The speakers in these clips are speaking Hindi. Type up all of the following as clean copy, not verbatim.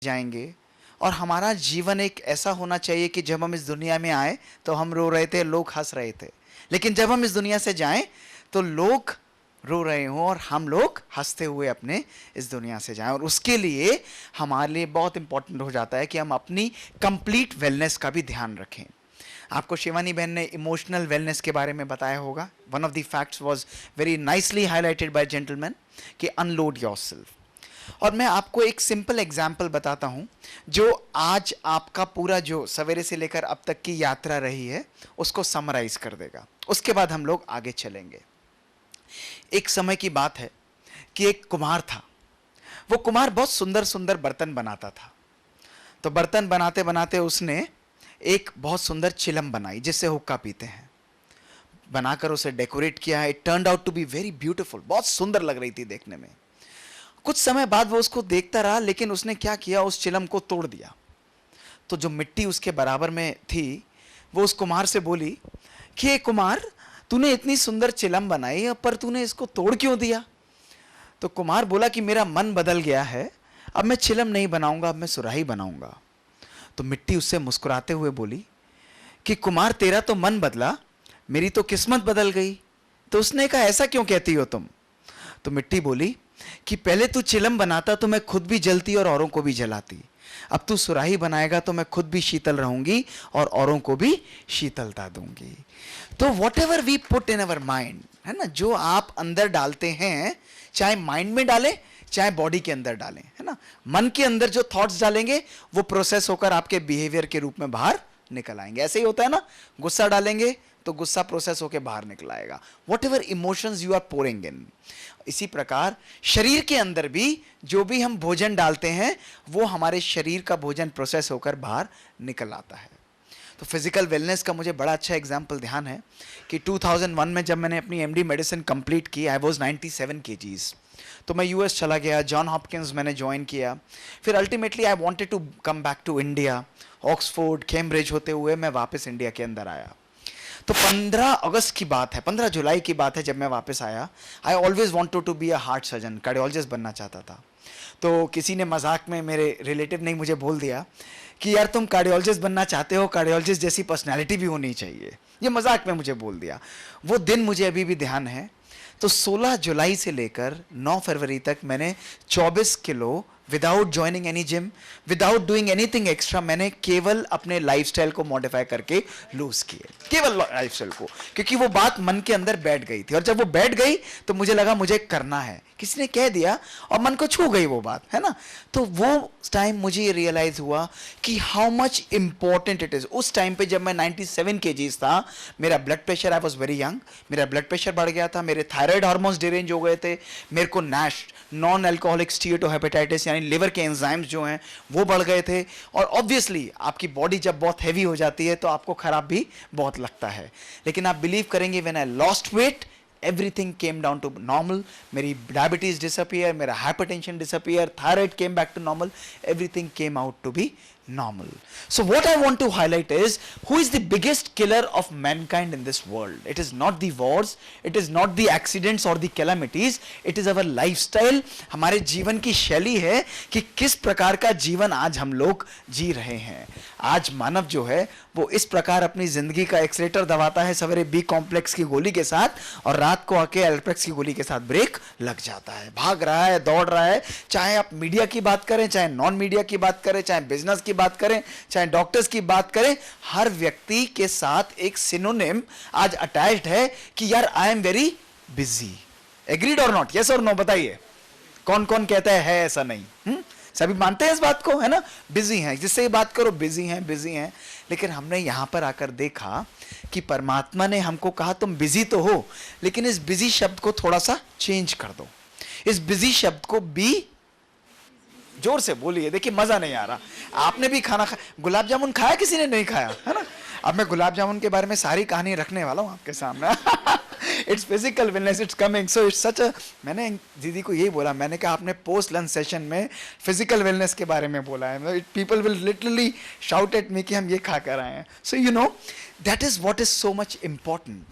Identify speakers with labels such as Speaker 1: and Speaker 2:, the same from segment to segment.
Speaker 1: जाएंगे और हमारा जीवन एक ऐसा होना चाहिए कि जब हम इस दुनिया में आए तो हम रो रहे थे, लोग हंस रहे थे, लेकिन जब हम इस दुनिया से जाएं तो लोग रो रहे हों और हम लोग हंसते हुए अपने इस दुनिया से जाएं। और उसके लिए हमारे लिए बहुत इंपॉर्टेंट हो जाता है कि हम अपनी कंप्लीट वेलनेस का भी ध्यान रखें। आपको शिवानी बहन ने इमोशनल वेलनेस के बारे में बताया होगा। One of the facts was very nicely highlighted by gentleman कि अनलोड योरसेल्फ। और मैं आपको एक सिंपल एग्जाम्पल बताता हूं जो आज आपका पूरा जो सवेरे से लेकर अब तक की यात्रा रही है उसको समराइज कर देगा। उसके बाद हम लोग आगे चलेंगे। एक समय की बात है कि एक कुम्हार था। वो कुम्हार बहुत सुंदर सुंदर बर्तन बनाता था। तो बर्तन बनाते बनाते उसने एक बहुत सुंदर चिलम बनाई जिससे हुक्का पीते हैं। बनाकर उसे डेकोरेट किया। It turned out to be very beautiful, बहुत सुंदर लग रही थी देखने में। कुछ समय बाद वो उसको देखता रहा, लेकिन उसने क्या किया, उस चिलम को तोड़ दिया। तो जो मिट्टी उसके बराबर में थी वो उस कुम्हार से बोली कि ये कुम्हार, तूने इतनी सुंदर चिलम बनाई पर तूने इसको तोड़ क्यों दिया? तो कुम्हार बोला कि मेरा मन बदल गया है, अब मैं चिलम नहीं बनाऊंगा, अब मैं सुराही बनाऊंगा। तो मिट्टी उससे मुस्कुराते हुए बोली कि कुम्हार, तेरा तो मन बदला, मेरी तो किस्मत बदल गई। तो उसने कहा, ऐसा क्यों कहती हो तुम? तो मिट्टी बोली कि पहले तू चिलम बनाता तो मैं खुद भी जलती और औरों को भी जलाती, अब तू सुराही बनाएगा तो मैं खुद भी शीतल रहूंगी और औरों को भी शीतलता दूंगी। तो whatever we put in our mind, है ना, जो आप अंदर डालते हैं, चाहे माइंड में डालें चाहे बॉडी के अंदर डालें, है ना, मन के अंदर जो थॉट्स डालेंगे वो प्रोसेस होकर आपके बिहेवियर के रूप में बाहर निकल आएंगे। ऐसे ही होता है ना, गुस्सा डालेंगे तो गुस्सा प्रोसेस होकर बाहर निकल आएगा। Whatever emotions you are pouring in. इसी प्रकार शरीर के अंदर भी जो भी हम भोजन डालते हैं वो हमारे शरीर का भोजन प्रोसेस होकर बाहर निकल आता है। तो फिजिकल वेलनेस का मुझे बड़ा अच्छा एग्जाम्पल ध्यान है कि 2001 में जब मैंने अपनी एमडी मेडिसिन कंप्लीट की, आई वाज 97 kgs। तो मैं यूएस चला गया, जॉन हॉपकिंस मैंने ज्वाइन किया। फिर ultimately I wanted to come back to India. Oxford, Cambridge होते हुए मैं वापस इंडिया के अंदर आया। तो 15 अगस्त की बात है, 15 जुलाई की बात है जब मैं वापस आया। I always wanted to be a heart surgeon, cardiologist बनना चाहता था। तो किसी ने मजाक में, मेरे रिलेटिव ने मुझे बोल दिया कि यार तुम कार्डियोलॉजिस्ट बनना चाहते हो, कार्डियोलॉजिस्ट जैसी पर्सनैलिटी भी होनी चाहिए। ये मजाक में मुझे बोल दिया। वो दिन मुझे अभी भी ध्यान है। तो 16 जुलाई से लेकर 9 फरवरी तक मैंने 24 kilo without joining any gym, without doing anything extra, मैंने केवल अपने लाइफस्टाइल को मॉडिफाई करके लूज किए, केवल लाइफस्टाइल को, क्योंकि वो बात मन के अंदर बैठ गई थी। और जब वो बैठ गई तो मुझे लगा मुझे करना है, किसी ने कह दिया और मन को छू गई वो बात, है ना। तो वो टाइम मुझे ये रियलाइज हुआ कि how much important it is. उस टाइम पे जब मैं 97 kgs था, मेरा blood pressure, I was very young, मेरा ब्लड प्रेशर बढ़ गया था, मेरे थायराइड हार्मोन्स डिरेंज हो गए थे, मेरे को नैश, नॉन अल्कोहलिक स्टीएटोहेपेटाइटिस यानी लिवर के एंजाइम्स जो हैं वो बढ़ गए थे। और ऑब्वियसली आपकी बॉडी जब बहुत हैवी हो जाती है तो आपको खराब भी बहुत लगता है। लेकिन आप बिलीव करेंगे, when I lost weight everything came down to normal. मेरी डायबिटीज डिसअपियर, मेरा hypertension disappear, thyroid came back to normal, everything came out to be normal. So what I want to highlight is, who is the biggest killer of mankind in this world? It is not the wars, it is not the accidents or the calamities, it is our lifestyle. हमारे जीवन की शैली है कि किस प्रकार का जीवन आज हम लोग जी रहे हैं। आज मानव जो है वो इस प्रकार अपनी जिंदगी का एक्सीलेटर दबाता है सवेरे बी कॉम्प्लेक्स की गोली के साथ, और रात को आके एल्प्रेक्स की गोली के साथ ब्रेक लग जाता है, भाग रहा है, दौड़ रहा है। चाहे आप मीडिया की बात करें, चाहे नॉन मीडिया की बात करें, चाहे बिजनेस की बात करें, चाहे डॉक्टर्स की बात करें, हर व्यक्ति के साथ एक सिनोनिम आज अटैच्ड है कि यार I am very busy. Agreed और नॉट? यस और नो बताइए, कौन कौन कहता है ऐसा नहीं? सभी मानते हैं इस बात को, है ना, बिजी हैं, जिससे बात करो बिजी हैं बिजी हैं। लेकिन हमने यहां पर आकर देखा कि परमात्मा ने हमको कहा तुम बिजी तो हो, लेकिन इस बिजी शब्द को थोड़ा सा चेंज कर दो। इस बिजी शब्द को बी, जोर से बोलिए, देखिए मजा नहीं आ रहा। आपने भी खाना गुलाब जामुन खाया, किसी ने नहीं खाया, है ना। अब मैं गुलाब जामुन के बारे में सारी कहानी रखने वाला हूं आपके सामने। It's physical wellness, it's coming, so it's such a, मैंने दीदी को यही बोला, मैंने कहा आपने पोस्ट लंच सेशन में फिजिकल वेलनेस के बारे में बोला है, people will literally shout at me कि हम ये खा कर आए हैं। So you know that is what is so much important.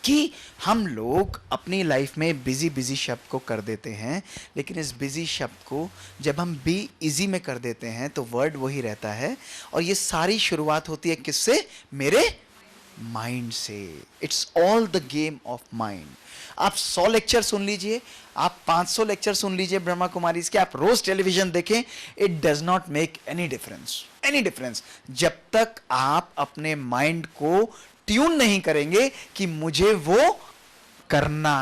Speaker 1: कि हम लोग अपनी लाइफ में बिजी बिजी शब्द को कर देते हैं, लेकिन इस बिजी शब्द को जब हम बी इजी में कर देते हैं तो वर्ड वही रहता है। और ये सारी शुरुआत होती है किससे? मेरे माइंड से। It's all the game of mind. आप 100 लेक्चर सुन लीजिए, आप 500 लेक्चर सुन लीजिए ब्रह्मा कुमारी के, आप रोज टेलीविजन देखें, it does not make any difference जब तक आप अपने माइंड को ट्यून नहीं करेंगे कि मुझे वो करना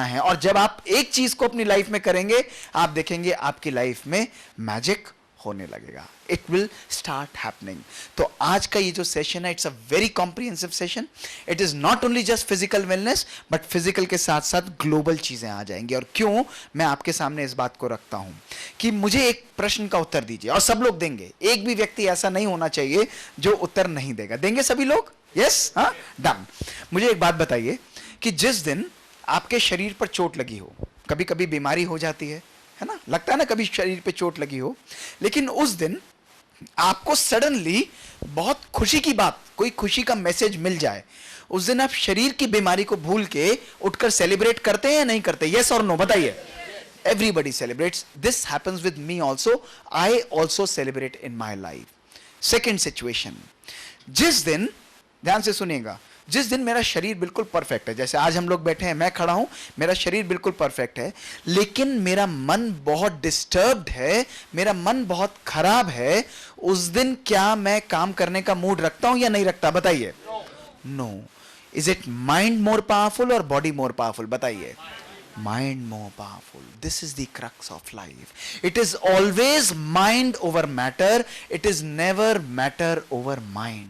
Speaker 1: है। और जब आप एक चीज को अपनी लाइफ में करेंगे, आप देखेंगे आपकी लाइफ में मैजिक होने लगेगा। It will start happening. तो आज का ये जो सेशन है, it's a very comprehensive session. It is not only just physical wellness, but physical के साथ साथ ग्लोबल चीजें आ जाएंगी। और क्यों मैं आपके सामने इस बात को रखता हूं कि मुझे एक प्रश्न का उत्तर दीजिए, और सब लोग देंगे, एक भी व्यक्ति ऐसा नहीं होना चाहिए जो उत्तर नहीं देगा। देंगे सभी लोग? यस, हाँ, डन। मुझे एक बात बताइए कि जिस दिन आपके शरीर पर चोट लगी हो, कभी कभी बीमारी हो जाती है ना, लगता है ना कभी शरीर पे चोट लगी हो, लेकिन उस दिन आपको सडनली बहुत खुशी की बात, कोई खुशी का मैसेज मिल जाए, उस दिन आप शरीर की बीमारी को भूल के उठकर सेलिब्रेट करते हैं या नहीं करते? यस और नो बताइए। Everybody celebrates. This happens with me also. I also celebrate in my life. Second situation, जिस दिन, ध्यान से सुनिएगा, जिस दिन मेरा शरीर बिल्कुल परफेक्ट है, जैसे आज हम लोग बैठे हैं, मैं खड़ा हूं, मेरा शरीर बिल्कुल परफेक्ट है, लेकिन मेरा मन बहुत डिस्टर्ब्ड है, मेरा मन बहुत खराब है, उस दिन क्या मैं काम करने का मूड रखता हूं या नहीं रखता? बताइए। No. Is it mind more powerful और बॉडी मोर पावरफुल? बताइए। Mind more powerful. This is the crux of life. It is always mind over matter, it is never matter over mind.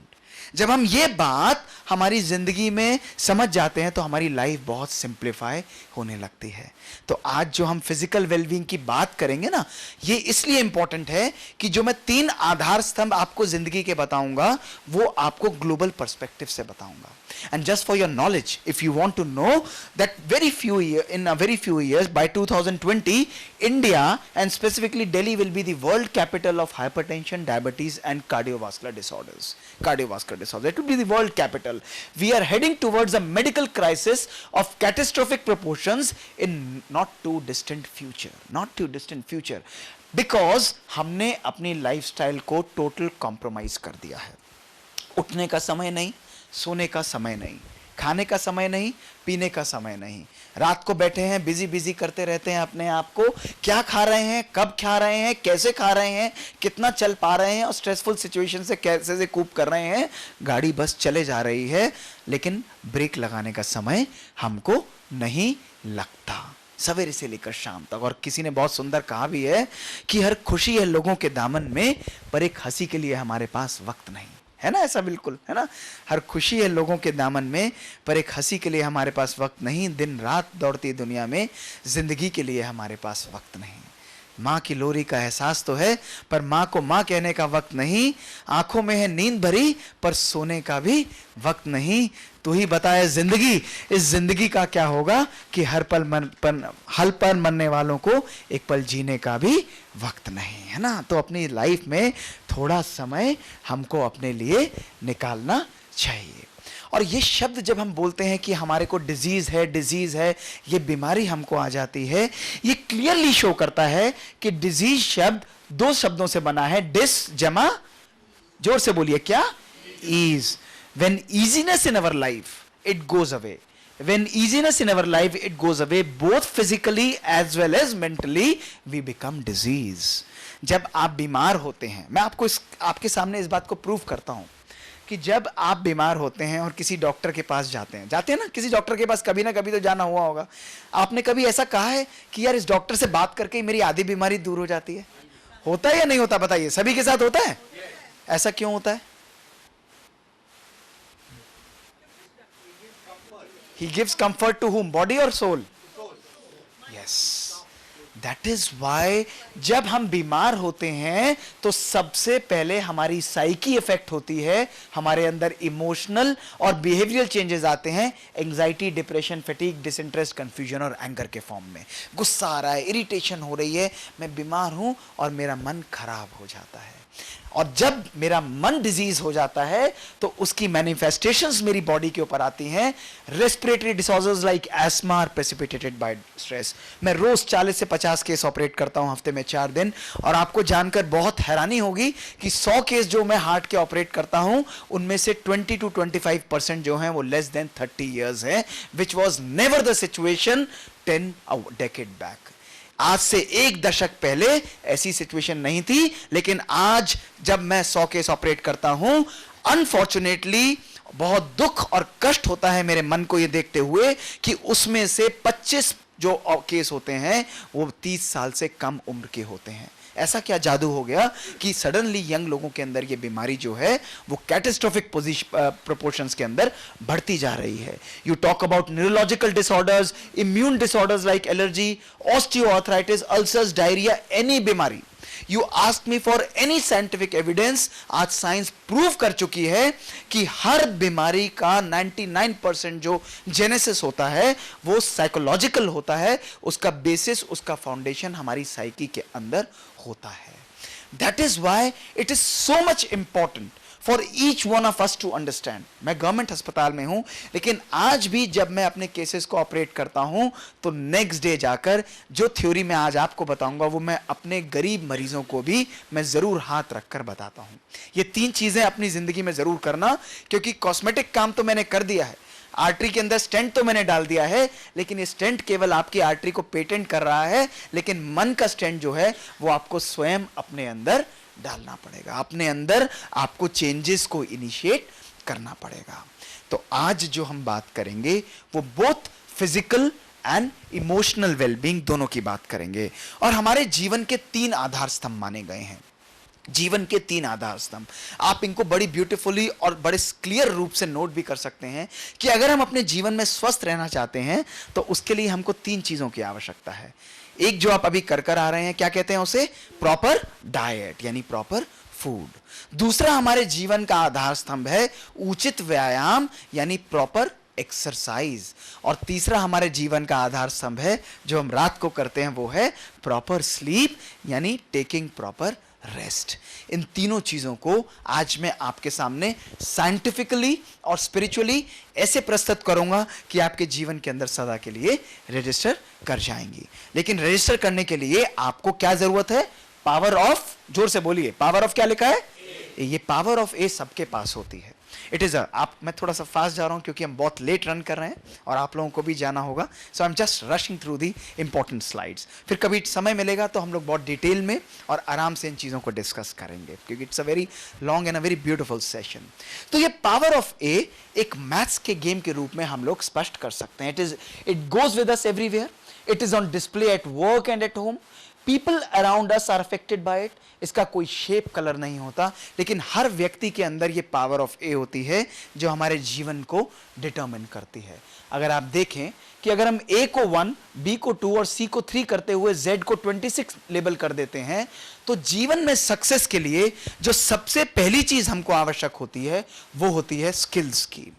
Speaker 1: जब हम ये बात हमारी जिंदगी में समझ जाते हैं तो हमारी लाइफ बहुत सिंप्लीफाई होने लगती है। तो आज जो हम फिजिकल वेलबींग की बात करेंगे ना, ये इसलिए इंपॉर्टेंट है कि जो मैं 3 आधार स्तंभ आपको जिंदगी के बताऊंगा, वो आपको ग्लोबल पर्सपेक्टिव से बताऊंगा। And just for your knowledge, if you want to know that in a very few years, by 2020, India and specifically Delhi will be the world capital of hypertension, diabetes and cardiovascular disorders. It will be the world capital. We are heading towards a medical crisis of catastrophic proportions in not too distant future. Because हमने अपनी लाइफस्टाइल को टोटल कॉम्प्रोमाइज कर दिया है। उठने का समय नहीं, सोने का समय नहीं, खाने का समय नहीं, पीने का समय नहीं, रात को बैठे हैं बिजी करते रहते हैं अपने आप को, क्या खा रहे हैं, कब खा रहे हैं, कैसे खा रहे हैं, कितना चल पा रहे हैं, और स्ट्रेसफुल सिचुएशन से कैसे से कूप कर रहे हैं। गाड़ी बस चले जा रही है, लेकिन ब्रेक लगाने का समय हमको नहीं लगता, सवेरे से लेकर शाम तक। और किसी ने बहुत सुंदर कहा भी है कि हर खुशी है लोगों के दामन में, पर एक हंसी के लिए हमारे पास वक्त नहीं है ना। ऐसा बिल्कुल है ना, हर खुशी है लोगों के दामन में, पर एक हंसी के लिए हमारे पास वक्त नहीं। दिन रात दौड़ती दुनिया में जिंदगी के लिए हमारे पास वक्त नहीं। माँ की लोरी का एहसास तो है, पर माँ को माँ कहने का वक्त नहीं। आंखों में है नींद भरी, पर सोने का भी वक्त नहीं। तू ही बताए जिंदगी, इस जिंदगी का क्या होगा कि हर पल मरने वालों को एक पल जीने का भी वक्त नहीं, है ना। तो अपनी लाइफ में थोड़ा समय हमको अपने लिए निकालना चाहिए। और ये शब्द जब हम बोलते हैं कि हमारे को डिजीज है, ये बीमारी हमको आ जाती है, ये क्लियरली शो करता है कि डिजीज शब्द 2 शब्दों से बना है। डिस जमा, जोर से बोलिए क्या? Ease. When easiness in our life, it goes away. When easiness in our life, it goes away, both physically as well as mentally, we become disease. जब आप बीमार होते हैं, मैं आपके सामने इस बात को प्रूव करता हूं कि जब आप बीमार होते हैं और किसी डॉक्टर के पास जाते हैं ना, किसी डॉक्टर के पास कभी ना कभी तो जाना हुआ होगा। आपने कभी ऐसा कहा है कि यार इस डॉक्टर से बात करके ही मेरी आधी बीमारी दूर हो जाती है? होता है या नहीं होता? बताइए। सभी के साथ होता है? ऐसा क्यों होता है? He gives comfort to whom? Body or soul? Yes. That is why जब हम बीमार होते हैं तो सबसे पहले हमारी साइकी इफेक्ट होती है, हमारे अंदर इमोशनल और बिहेवियरल चेंजेस आते हैं, anxiety, depression, fatigue, disinterest, confusion और एंगर के फॉर्म में। गुस्सा आ रहा है, इरिटेशन हो रही है, मैं बीमार हूं और मेरा मन खराब हो जाता है। और जब मेरा मन डिजीज हो जाता है तो उसकी मैनिफेस्टेशंस मेरी बॉडी के ऊपर आती हैं, respiratory disorders like asthma are precipitated by stress. मैं रोज 40 से 50 केस ऑपरेट करता हूं हफ्ते में 4 दिन, और आपको जानकर बहुत हैरानी होगी कि 100 केस जो मैं हार्ट के ऑपरेट करता हूं उनमें से 20 to 25% जो हैं वो लेस देन 30 इयर्स हैं, which was never the situation 10 decade back. आज से 1 दशक पहले ऐसी सिचुएशन नहीं थी, लेकिन आज जब मैं 100 केस ऑपरेट करता हूं, अनफॉर्चुनेटली बहुत दुख और कष्ट होता है मेरे मन को यह देखते हुए कि उसमें से 25 जो केस होते हैं वो 30 साल से कम उम्र के होते हैं। ऐसा क्या जादू हो गया कि सडनली यंग लोगों के अंदर ये बीमारी जो है वो कैटास्ट्रोफिक प्रोपोर्शंस के अंदर बढ़ती जा रही है। You talk about neurological disorders, immune disorders like allergy, osteoarthritis, ulcers, diarrhoea, any बीमारी। You ask me for any scientific evidence. आज साइंस प्रूव कर चुकी है कि हर बीमारी का 99% जो जेनेसिस होता है वो साइकोलॉजिकल होता है, उसका बेसिस, उसका फाउंडेशन हमारी साइकी के अंदर होता है। That is why it is so much important for each one of us to understand. मैं गवर्नमेंट अस्पताल में हूं, लेकिन आज भी जब मैं अपने केसेस को ऑपरेट करता हूं तो नेक्स्ट डे जाकर जो थ्योरी मैं आज आपको बताऊंगा वो मैं अपने गरीब मरीजों को भी मैं जरूर हाथ रखकर बताता हूं। ये 3 चीजें अपनी जिंदगी में जरूर करना, क्योंकि कॉस्मेटिक काम तो मैंने कर दिया है, आर्टरी के अंदर स्टेंट तो मैंने डाल दिया है, लेकिन ये स्टेंट केवल आपकी आर्टरी को पेटेंट कर रहा है, लेकिन मन का स्टेंट जो है वो आपको स्वयं अपने अंदर डालना पड़ेगा, अपने अंदर आपको चेंजेस को इनिशिएट करना पड़ेगा। तो आज जो हम बात करेंगे वो both physical and emotional wellbeing दोनों की बात करेंगे, और हमारे जीवन के 3 आधार स्तंभ माने गए हैं। जीवन के 3 आधार स्तंभ, आप इनको बड़ी ब्यूटीफुली और बड़े क्लियर रूप से नोट भी कर सकते हैं कि अगर हम अपने जीवन में स्वस्थ रहना चाहते हैं तो उसके लिए हमको 3 चीजों की आवश्यकता है। एक जो आप अभी कर आ रहे हैं, क्या कहते हैं उसे? प्रॉपर डाइट, यानी प्रॉपर फूड। दूसरा हमारे जीवन का आधार स्तंभ है उचित व्यायाम, यानी प्रॉपर एक्सरसाइज। और तीसरा हमारे जीवन का आधार स्तंभ है जो हम रात को करते हैं, वो है प्रॉपर स्लीप, यानी टेकिंग प्रॉपर रेस्ट। इन तीनों चीजों को आज मैं आपके सामने साइंटिफिकली और स्पिरिचुअली ऐसे प्रस्तुत करूंगा कि आपके जीवन के अंदर सदा के लिए रजिस्टर कर जाएंगी। लेकिन रजिस्टर करने के लिए आपको क्या जरूरत है? पावर ऑफ, जोर से बोलिए, पावर ऑफ क्या लिखा है? ये पावर ऑफ ए सबके पास होती है। इट इज आप, मैं थोड़ा सा फास्ट जा रहा हूं क्योंकि हम बहुत लेट रन कर रहे हैं और आप लोगों को भी जाना होगा, so I am just rushing through the important slides. फिर कभी समय मिलेगा तो हम लोग बहुत डिटेल में और आराम से इन चीज़ों को डिस्कस करेंगे, क्योंकि it's a very long and a very beautiful session. तो ये पावर ऑफ ए एक मैथ्स के गेम के रूप में हम लोग स्पष्ट कर सकते हैं। It goes with us everywhere, it is on display at work and at home, people around us are affected by it. इसका कोई शेप कलर नहीं होता, लेकिन हर व्यक्ति के अंदर ये पावर ऑफ ए होती है जो हमारे जीवन को डिटरमिन करती है। अगर आप देखें कि अगर हम ए को 1, बी को 2 और सी को 3 करते हुए जेड को 26 लेबल कर देते हैं, तो जीवन में सक्सेस के लिए जो सबसे पहली चीज हमको आवश्यक होती है वो होती है स्किल्स की।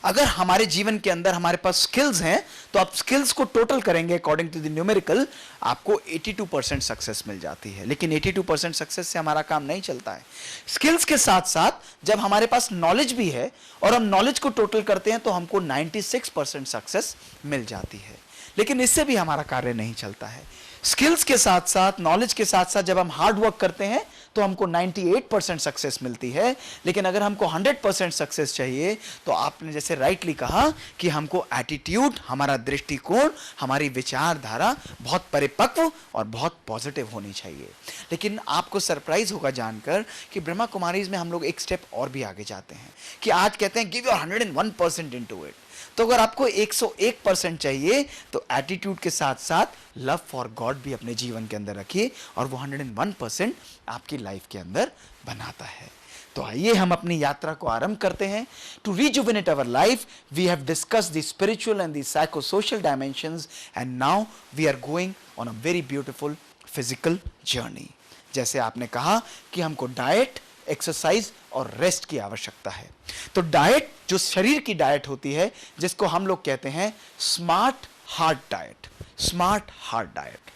Speaker 1: अगर हमारे जीवन के अंदर हमारे पास स्किल्स हैं तो आप स्किल्स को टोटल करेंगे अकॉर्डिंग टू द न्यूमेरिकल, आपको 82% सक्सेस मिल जाती है। लेकिन 82% सक्सेस से हमारा काम नहीं चलता है। स्किल्स के साथ साथ जब हमारे पास नॉलेज भी है और हम नॉलेज को टोटल करते हैं तो हमको 96% सक्सेस मिल जाती है। लेकिन इससे भी हमारा कार्य नहीं चलता है। स्किल्स के साथ साथ, नॉलेज के साथ साथ जब हम हार्ड वर्क करते हैं तो हमको 98% सक्सेस मिलती है। लेकिन अगर हमको 100% सक्सेस चाहिए तो आपने जैसे राइटली कहा कि हमको एटीट्यूड, हमारा दृष्टिकोण, हमारी विचारधारा बहुत परिपक्व और बहुत पॉजिटिव होनी चाहिए। लेकिन आपको सरप्राइज होगा जानकर कि ब्रह्मा कुमारीज में हम लोग एक स्टेप और भी आगे जाते हैं कि आज कहते हैं गिव योर 101% इनटू इट। तो अगर आपको 101% चाहिए तो एटीट्यूड के साथ साथ लव फॉर गॉड भी अपने जीवन के अंदर रखिए और वो 101% आपकी लाइफ के अंदर बनाता है। तो आइए हम अपनी यात्रा को आरंभ करते हैं। To rejuvenate our life we have discussed the spiritual and the psycho social dimensions and now we are going on a very beautiful physical journey. जैसे आपने कहा कि हमको डाइट, एक्सरसाइज और रेस्ट की आवश्यकता है। तो डाइट, जो शरीर की डाइट होती है, जिसको हम लोग कहते हैं smart heart diet, smart heart diet.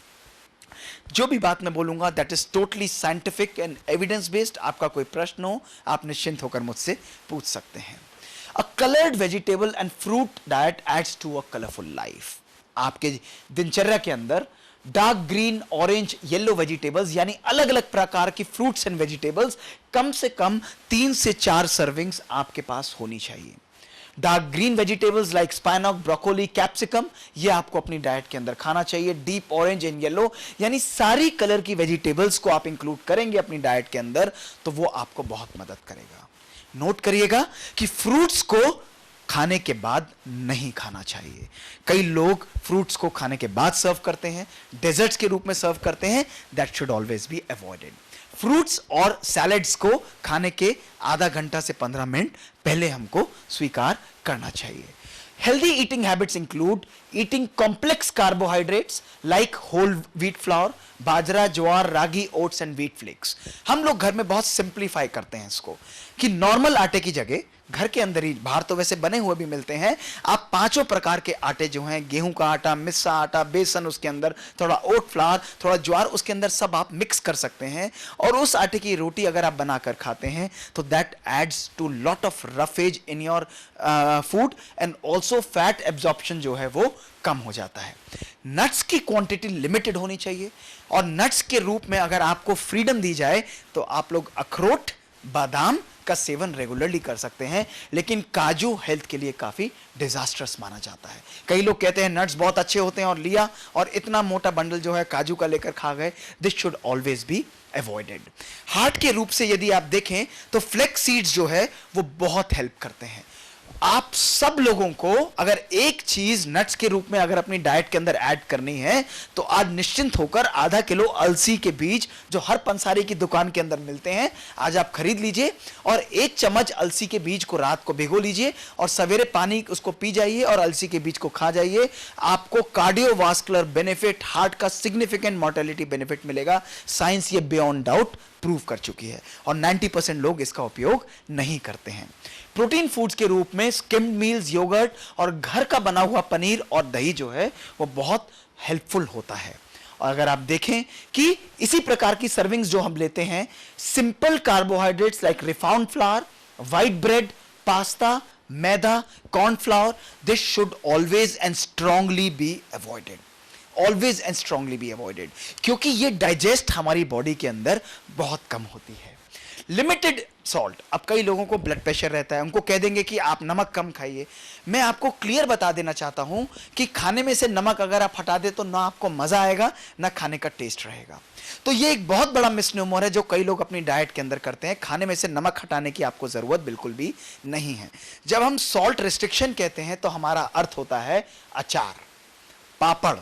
Speaker 1: जो भी बात मैं बोलूंगा that is totally scientific and evidence based. आपका कोई प्रश्न हो आप निश्चिंत होकर मुझसे पूछ सकते हैं। A coloured vegetable and fruit diet aids to a colourful life. आपके दिनचर्या के अंदर dark green, orange, yellow vegetables यानी अलग अलग प्रकार की फ्रूट्स एंड वेजिटेबल्स कम से कम 3 से 4 सर्विंग्स आपके पास होनी चाहिए। Dark green vegetables like spinach, broccoli, capsicum ये आपको अपनी डाइट के अंदर खाना चाहिए। डीप ऑरेंज एंड येलो यानी सारी कलर की वेजिटेबल्स को आप इंक्लूड करेंगे अपनी डाइट के अंदर तो वो आपको बहुत मदद करेगा। नोट करिएगा कि फ्रूट्स को खाने के बाद नहीं खाना चाहिए। कई लोग फ्रूट्स को खाने के बाद सर्व करते हैं, डेजर्ट्स के रूप में सर्व करते हैं, that should always be avoided. Fruits और सैलेड्स को खाने के आधा घंटा से 15 मिनट पहले हमको स्वीकार करना चाहिए। Healthy eating habits include eating complex carbohydrates like whole wheat flour, bajra, jowar, ragi, oats and wheat flakes. हम लोग घर में बहुत सिंप्लीफाई करते हैं इसको कि नॉर्मल आटे की जगह घर के अंदर ही, बाहर तो वैसे बने हुए भी मिलते हैं, आप 5 प्रकार के आटे जो हैं, गेहूं का आटा, मिस्सा आटा, बेसन, उसके अंदर थोड़ा ओट फ्लावर, थोड़ा ज्वार, उसके अंदर सब आप मिक्स कर सकते हैं और उस आटे की रोटी अगर आप बनाकर खाते हैं तो that aids to lot of roughage in your food and also fat absorption जो है वो कम हो जाता है। नट्स की क्वांटिटी लिमिटेड होनी चाहिए और नट्स के रूप में अगर आपको फ्रीडम दी जाए तो आप लोग अखरोट, बादाम का सेवन रेगुलरली कर सकते हैं, लेकिन काजू हेल्थ के लिए काफी डिजास्टर्स माना जाता है। कई लोग कहते हैं नट्स बहुत अच्छे होते हैं और लिया और इतना मोटा बंडल जो है काजू का लेकर खा गए। This should always be avoided. Heart के रूप से यदि आप देखें तो फ्लेक्स सीड्स जो है वो बहुत हेल्प करते हैं। आप सब लोगों को अगर एक चीज नट्स के रूप में अगर अपनी डाइट के अंदर ऐड करनी है तो आज निश्चिंत होकर आधा किलो अलसी के बीज जो हर पंसारी की दुकान के अंदर मिलते हैं आज आप खरीद लीजिए और 1 चम्मच अलसी के बीज को रात को भिगो लीजिए और सवेरे पानी उसको पी जाइए और अलसी के बीज को खा जाइए। आपको कार्डियोवास्कुलर बेनिफिट, हार्ट का सिग्निफिकेंट मॉर्टेलिटी बेनिफिट मिलेगा। साइंस ये बियॉन्ड डाउट प्रूव कर चुकी है और 90% लोग इसका उपयोग नहीं करते हैं। प्रोटीन फूड्स के रूप में स्किम्ड मील्स, योगर्ट और घर का बना हुआ पनीर और दही जो है वो बहुत हेल्पफुल होता है। और अगर आप देखें कि इसी प्रकार की सर्विंग्स जो हम लेते हैं, simple carbohydrates like refined flour, white bread, pasta, maida, cornflour, this should always and strongly be avoided. Always and strongly be avoided क्योंकि ये डाइजेस्ट हमारी बॉडी के अंदर बहुत कम होती है। लिमिटेड सॉल्ट, अब कई लोगों को ब्लड प्रेशर रहता है, उनको कह देंगे कि आप नमक कम खाइए। मैं आपको क्लियर बता देना चाहता हूं कि खाने में से नमक अगर आप हटा दे तो ना आपको मजा आएगा ना खाने का टेस्ट रहेगा। तो ये एक बहुत बड़ा मिसनोमर है जो कई लोग अपनी डाइट के अंदर करते हैं। खाने में से नमक हटाने की आपको जरूरत बिल्कुल भी नहीं है। जब हम सॉल्ट रिस्ट्रिक्शन कहते हैं तो हमारा अर्थ होता है अचार, पापड़,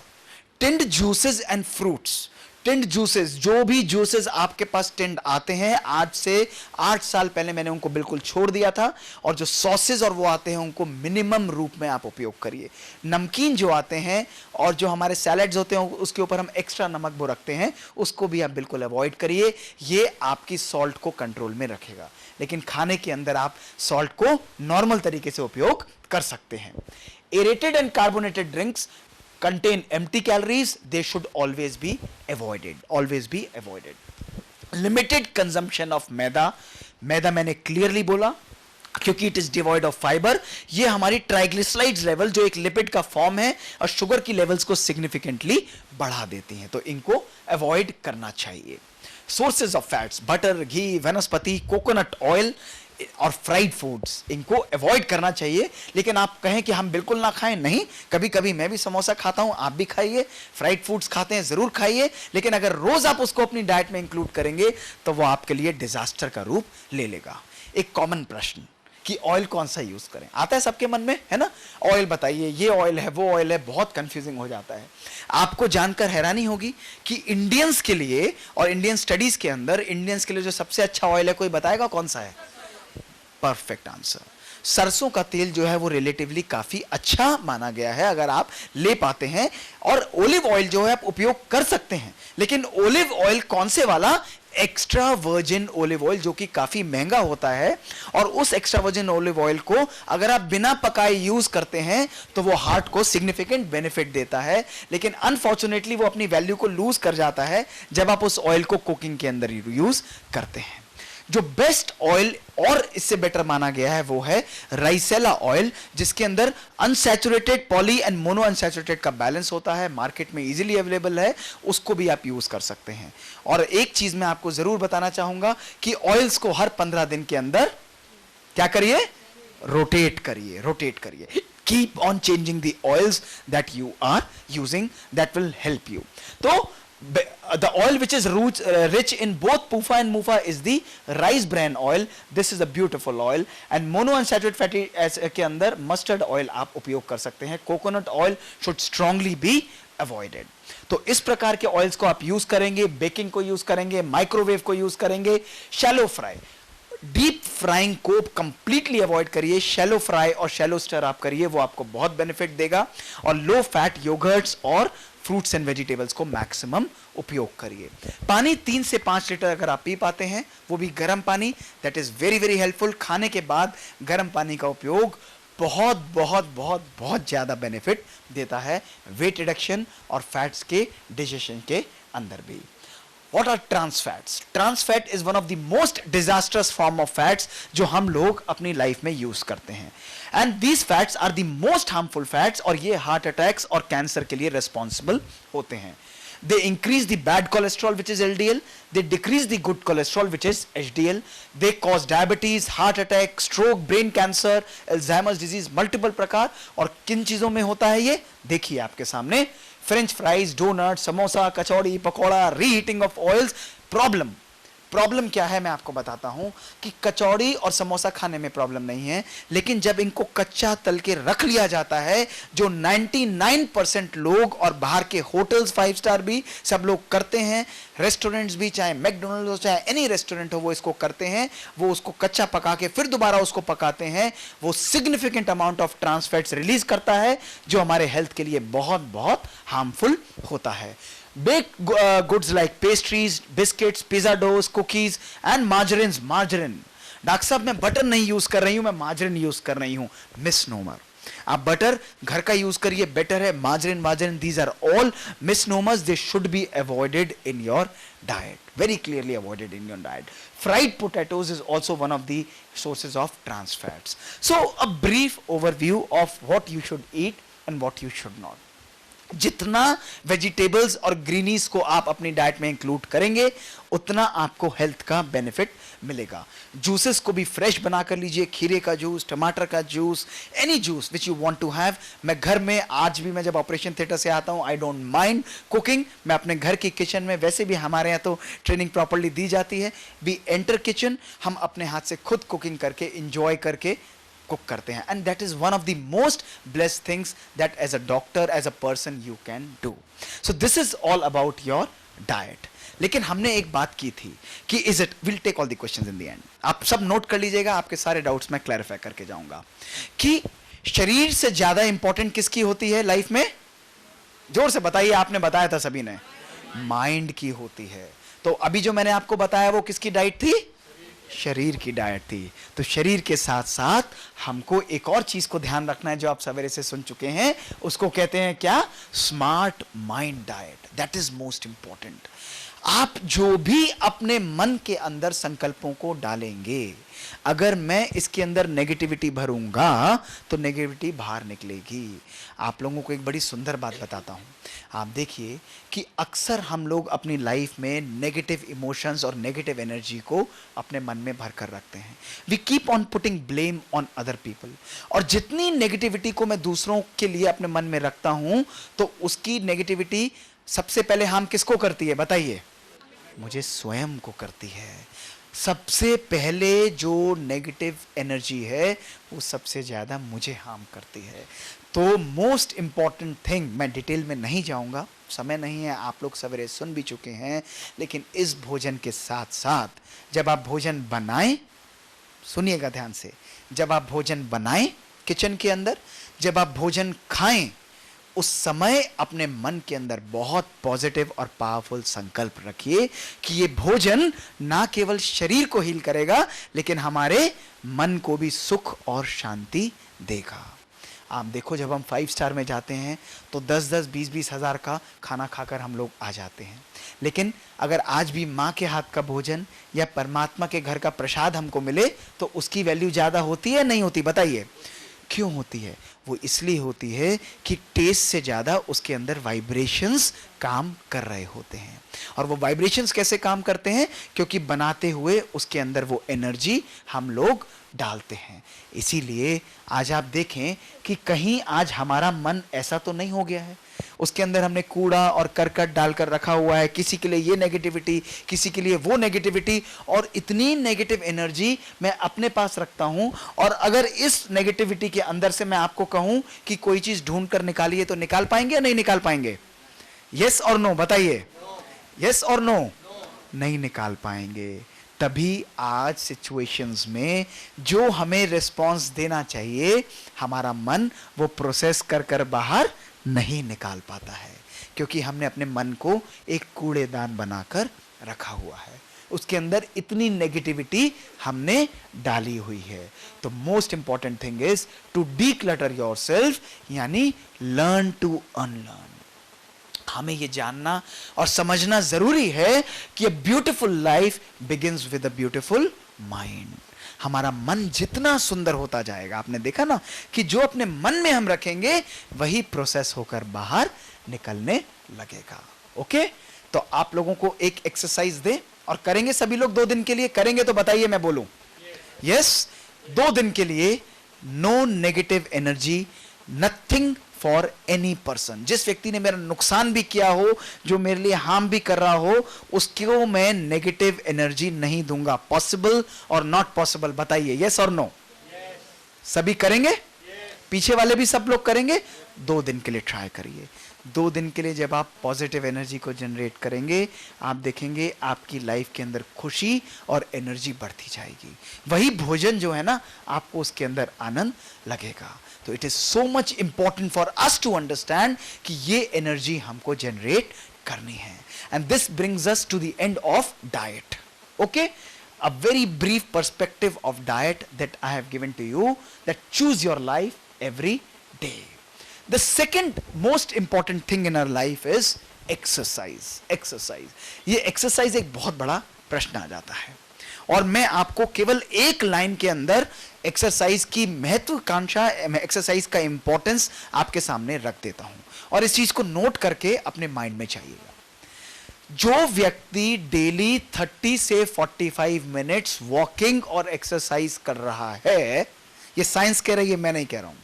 Speaker 1: tinned juices and fruits. Tinned juices, जो भी जूसेस आपके पास टिंड आते हैं, आज से 8 साल पहले मैंने उनको बिल्कुल छोड़ दिया था और जो सॉसेज और वो आते हैं उनको मिनिमम रूप में आप उपयोग करिए। नमकीन जो आते हैं और जो हमारे सैलेड्स होते हैं उसके ऊपर हम एक्स्ट्रा नमक वो रखते हैं उसको भी आप बिल्कुल अवॉइड करिए। ये आपकी सॉल्ट को कंट्रोल में रखेगा, लेकिन खाने के अंदर आप सॉल्ट को नॉर्मल तरीके से उपयोग कर सकते हैं। Aerated and carbonated drinks contain empty calories, they should always be avoided. Limited consumption of मैदा मैंने क्लियरली बोला क्योंकि it is devoid of fibre. ये हमारी ट्राइग्लिसराइड्स लेवल जो एक लिपिड का फॉर्म है और शुगर की लेवल्स को सिग्निफिकेंटली बढ़ा देती हैं, तो इनको अवॉइड करना चाहिए। सोर्सेज ऑफ फैट्स, बटर, घी, वनस्पति, कोकोनट ऑयल और फ्राइड फूड्स, इनको अवॉइड करना चाहिए। लेकिन आप कहें कि हम बिल्कुल ना खाएं, नहीं, कभी कभी मैं भी समोसा खाता हूं, आप भी खाइए। फ्राइड फूड्स खाते हैं जरूर खाइए, लेकिन अगर रोज आप उसको अपनी डाइट में इंक्लूड करेंगे तो वो आपके लिए डिजास्टर का रूप ले लेगा। एक कॉमन प्रश्न कि ऑयल कौन सा यूज करें आता है सबके मन में, है ना। ऑयल बताइए, ये ऑयल है, वो ऑयल है, बहुत कंफ्यूजिंग हो जाता है। आपको जानकर हैरानी होगी कि इंडियंस के लिए और इंडियन स्टडीज के अंदर इंडियंस के लिए जो सबसे अच्छा ऑयल है, कोई बताएगा कौन सा है? परफेक्ट आंसर, सरसों का तेल जो है वो रिलेटिवली काफी अच्छा माना गया है अगर आप ले पाते हैं। और ओलिव ऑयल जो है आप उपयोग कर सकते हैं, लेकिन ओलिव ऑयल कौन से वाला? एक्स्ट्रा वर्जिन ओलिव ऑयल जो कि काफी महंगा होता है, और उस एक्स्ट्रा वर्जिन ओलिव ऑयल को अगर आप बिना पकाए यूज करते हैं तो वो हार्ट को सिग्निफिकेंट बेनिफिट देता है, लेकिन अनफॉर्चुनेटली वो अपनी वैल्यू को लूज कर जाता है जब आप उस ऑयल को कुकिंग के अंदर यूज करते हैं। जो बेस्ट ऑयल और इससे बेटर माना गया है वो है राइसेला ऑयल, जिसके अंदर unsaturated poly and mono unsaturated का बैलेंस होता है, मार्केट में इजीली अवेलेबल है, उसको भी आप यूज कर सकते हैं। और एक चीज मैं आपको जरूर बताना चाहूंगा कि ऑयल्स को हर 15 दिन के अंदर क्या करिए, रोटेट करिए। Keep on changing the oils that you are using, that will help you. तो the oil which is rich in both PUFA and MUFA is the rice bran oil. This is a beautiful oil. And mono unsaturated fatty acid के अंदर mustard oil आप उपयोग कर सकते हैं. Coconut oil should strongly be avoided. तो इस प्रकार के ऑयल्स को आप यूज करेंगे, बेकिंग को यूज करेंगे, माइक्रोवेव को यूज करेंगे, शैलो फ्राई, डीप फ्राइंग को कंप्लीटली अवॉइड करिए, शैलो फ्राई और शैलो स्टर आप करिए, वो आपको बहुत बेनिफिट देगा। और लो फैट योगर्ट्स और फ्रूट्स एंड वेजिटेबल्स को मैक्सिमम उपयोग करिए। पानी 3 से 5 लीटर अगर आप पी पाते हैं, वो भी गर्म पानी, that is very very helpful. खाने के बाद गर्म पानी का उपयोग बहुत बहुत बहुत बहुत ज्यादा बेनिफिट देता है वेट रिडक्शन और फैट्स के डिजेशन के अंदर भी। What are trans fats? Trans fat is one of the most disastrous form of fats जो हम लोग अपनी लाइफ में यूज करते हैं, and these fats are the most harmful fats और ये हार्ट अटैक्स और कैंसर के लिए रिस्पॉन्सिबल होते हैं। They increase the bad cholesterol which is LDL, they decrease the good cholesterol which is HDL, they cause diabetes, heart attack, stroke, brain cancer, Alzheimer's disease, multiple प्रकार। और किन चीजों में होता है ये देखिए आपके सामने, French fries, donut, samosa, kachori, pakora, reheating of oils. Problem क्या है मैं आपको बताता हूं कि कचौड़ी और समोसा खाने में प्रॉब्लम नहीं है, लेकिन जब इनको कच्चा तल के रख लिया जाता है, जो 99% लोग और बाहर के होटल्स 5 स्टार भी सब लोग करते हैं, रेस्टोरेंट्स भी, चाहे मैकडोनल्ड्स हो चाहे एनी रेस्टोरेंट हो, वो इसको करते हैं, वो उसको कच्चा पका के फिर दोबारा उसको पकाते हैं, वो significant amount of trans fats release करता है जो हमारे हेल्थ के लिए बहुत बहुत हार्मफुल होता है। Baked goods like pastries, biscuits, pizza doughs, cookies and margarines. Doctor साहब मैं बटर नहीं यूज कर रही हूं, मैं मार्जरीन यूज कर रही हूं। मिसनोमर। आप बटर घर का यूज करिए, बेटर है। Margarine, these are all misnomers. They should be avoided in your diet, very clearly avoided in your diet. Fried potatoes is also one of the sources of trans fats. So a brief overview of what you should eat and what you should not. जितना वेजिटेबल्स और ग्रीनीज को आप अपनी डाइट में इंक्लूड करेंगे, उतना आपको हेल्थ का बेनिफिट मिलेगा। जूसेस को भी फ्रेश बना कर लीजिए, खीरे का जूस, टमाटर का juice, any juice which you want to have. मैं घर में आज भी, मैं जब ऑपरेशन थिएटर से आता हूं, आई डोंट माइंड कुकिंग। मैं अपने घर की किचन में, वैसे भी हमारे यहाँ तो ट्रेनिंग प्रॉपरली दी जाती है, वी एंटर किचन, हम अपने हाथ से खुद कुकिंग करके इंजॉय करके कुक करते हैं, and that is one of the most blessed things that as a doctor, as a person you can do. So this is all about your diet. लेकिन हमने एक बात की थी कि is it, will take all the questions in the end. आप सब नोट कर लीजिएगा, आपके सारे डाउट्स मैं क्लैरिफाई करके जाऊंगा कि शरीर से ज्यादा इंपॉर्टेंट किसकी होती है लाइफ में? जोर से बताइए, आपने बताया था सभी ने, माइंड की होती है। तो अभी जो मैंने आपको बताया वो किसकी डाइट थी? शरीर की डाइट थी। तो शरीर के साथ साथ हमको एक और चीज को ध्यान रखना है जो आप सवेरे से सुन चुके हैं, उसको कहते हैं क्या? Smart mind diet. That is most important. आप जो भी अपने मन के अंदर संकल्पों को डालेंगे, अगर मैं इसके अंदर नेगेटिविटी भरूंगा तो नेगेटिविटी बाहर निकलेगी। आप लोगों को एक बड़ी सुंदर बात बताता हूं, आप देखिए कि अक्सर हम लोग अपनी लाइफ में नेगेटिव इमोशंस और नेगेटिव एनर्जी को अपने मन में भर कर रखते हैं। We keep on putting blame on other people. और जितनी नेगेटिविटी को मैं दूसरों के लिए अपने मन में रखता हूं, तो उसकी नेगेटिविटी सबसे पहले हार्म किसको करती है बताइए? मुझे स्वयं को करती है। सबसे पहले जो नेगेटिव एनर्जी है वो सबसे ज्यादा मुझे हार्म करती है। तो मोस्ट इंपॉर्टेंट थिंग, मैं डिटेल में नहीं जाऊंगा, समय नहीं है, आप लोग सवेरे सुन भी चुके हैं, लेकिन इस भोजन के साथ साथ जब आप भोजन बनाएं, सुनिएगा ध्यान से, जब आप भोजन बनाएं किचन के अंदर, जब आप भोजन खाएं, उस समय अपने मन के अंदर बहुत पॉजिटिव और पावरफुल संकल्प रखिए कि ये भोजन ना केवल शरीर को हील करेगा लेकिन हमारे मन को भी सुख और शांति देगा। आप देखो, जब हम 5 स्टार में जाते हैं तो 10-10, 20-20 हज़ार का खाना खाकर हम लोग आ जाते हैं, लेकिन अगर आज भी माँ के हाथ का भोजन या परमात्मा के घर का प्रसाद हमको मिले तो उसकी वैल्यू ज़्यादा होती है नहीं होती? बताइए क्यों होती है? वो इसलिए होती है कि टेस्ट से ज़्यादा उसके अंदर वाइब्रेशंस काम कर रहे होते हैं। और वो वाइब्रेशंस कैसे काम करते हैं? क्योंकि बनाते हुए उसके अंदर वो एनर्जी हम लोग डालते हैं। इसीलिए आज आप देखें कि कहीं आज हमारा मन ऐसा तो नहीं हो गया है, उसके अंदर हमने कूड़ा और करकट डालकर रखा हुआ है, किसी के लिए ये नेगेटिविटी, किसी के लिए वो नेगेटिविटी, और इतनी नेगेटिव एनर्जी मैं अपने पास रखता हूं। और अगर इस नेगेटिविटी के अंदर से मैं आपको कहूं कि कोई चीज ढूंढ कर निकालिए तो निकाल पाएंगे या नहीं निकाल पाएंगे? यस और नो बताइए, यस और नो? नहीं निकाल पाएंगे। तभी आज सिचुएशंस में जो हमें रिस्पॉन्स देना चाहिए हमारा मन वो प्रोसेस कर कर बाहर नहीं निकाल पाता है, क्योंकि हमने अपने मन को एक कूड़ेदान बनाकर रखा हुआ है, उसके अंदर इतनी नेगेटिविटी हमने डाली हुई है। तो most important thing is to declutter yourself, यानी लर्न टू अनलर्न। हमें ये जानना और समझना जरूरी है कि a beautiful life begins with a beautiful mind. हमारा मन जितना सुंदर होता जाएगा, आपने देखा ना कि जो अपने मन में हम रखेंगे वही प्रोसेस होकर बाहर निकलने लगेगा। ओके, तो आप लोगों को एक एक्सरसाइज दे और करेंगे सभी लोग 2 दिन के लिए? करेंगे तो बताइए, मैं बोलूं यस? 2 दिन के लिए no negative energy, nothing for any person. जिस व्यक्ति ने मेरा नुकसान भी किया हो, जो मेरे लिए हार्म भी कर रहा हो, उसको मैं नेगेटिव एनर्जी नहीं दूंगा। पॉसिबल और नॉट पॉसिबल बताइए, यस और नो? सभी करेंगे? पीछे वाले भी सब लोग करेंगे? 2 दिन के लिए ट्राई करिए। 2 दिन के लिए जब आप पॉजिटिव एनर्जी को जनरेट करेंगे, आप देखेंगे आपकी लाइफ के अंदर खुशी और एनर्जी बढ़ती जाएगी। वही भोजन जो है ना, आपको उसके अंदर आनंद लगेगा। तो it is so much important for us to understand कि ये एनर्जी हमको जनरेट करनी है। And this brings us to the end of diet. Okay, a very brief perspective of diet that I have given to you, that choose your life every day. The second most important thing in our life is exercise. Exercise. ये exercise एक बहुत बड़ा प्रश्न आ जाता है, और मैं आपको केवल एक लाइन के अंदर एक्सरसाइज की महत्वाकांक्षा, एक्सरसाइज का इंपॉर्टेंस आपके सामने रख देता हूं, और इस चीज को नोट करके अपने माइंड में चाहिएगा। जो व्यक्ति डेली 30 से 45 मिनट्स वॉकिंग और एक्सरसाइज कर रहा है, ये साइंस कह रही है, मैं नहीं कह रहा हूं,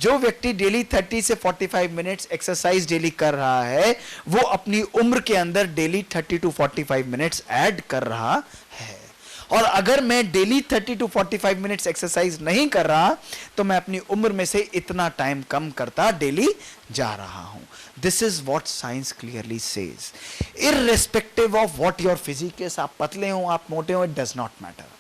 Speaker 1: जो व्यक्ति डेली 30 से 45 मिनट्स एक्सरसाइज डेली कर रहा है, वो अपनी उम्र के अंदर डेली 30 टू 45 मिनट्स ऐड कर रहा है। और अगर मैं डेली 30 टू 45 मिनट्स एक्सरसाइज नहीं कर रहा, तो मैं अपनी उम्र में से इतना टाइम कम करता डेली जा रहा हूं। This is what science clearly says. Irrespective of what your physique is, आप पतले हो, आप मोटे हो, इट डज नॉट मैटर।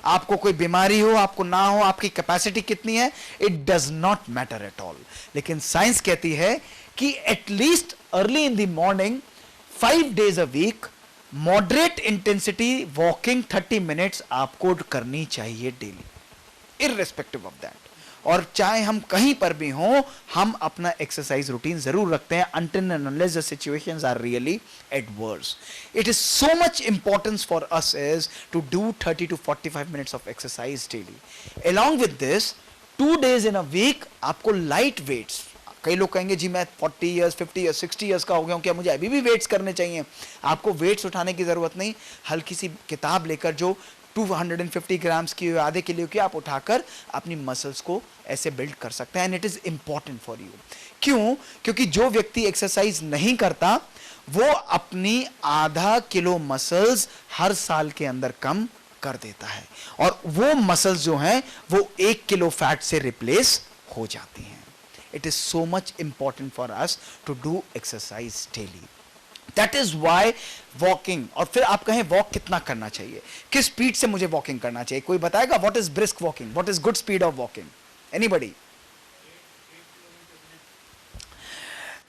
Speaker 1: आपको कोई बीमारी हो, आपको ना हो, आपकी कैपेसिटी कितनी है, it does not matter at all. लेकिन साइंस कहती है कि at least early in the morning 5 days a week moderate intensity walking 30 minutes आपको करनी चाहिए डेली, इररिस्पेक्टिव ऑफ दैट। और चाहे हम कहीं पर भी हों, हम अपना एक्सरसाइज रूटीन जरूर रखते हैं until and unless the situations are really adverse. It is so much importance for us is to do 30 to 45 minutes of exercise daily. Along with this, 2 days in a week आपको light weights, कई लोग कहेंगे जी मैं 40 इयर्स 50 इयर्स 60 इयर्स का हो गया हूं, क्या मुझे अभी भी वेट्स करने चाहिए? आपको वेट्स उठाने की जरूरत नहीं। हल्की सी किताब लेकर जो 250 ग्राम्स की आधे किलो की, आप उठाकर अपनी मसल्स को ऐसे बिल्ड कर सकते हैं। And it is important for you. क्यों? क्योंकि जो व्यक्ति एक्सरसाइज नहीं करता, वो अपनी आधा किलो मसल्स हर साल के अंदर कम कर देता है, और वो मसल्स जो हैं वो 1 किलो फैट से रिप्लेस हो जाती हैं। It is so much important for us to do exercise daily. That is why walking, और फिर आप कहें वॉक कितना करना चाहिए, किस स्पीड से मुझे वॉकिंग करना चाहिए? कोई बताएगा? What is brisk walking, what is good speed of walking? Anybody?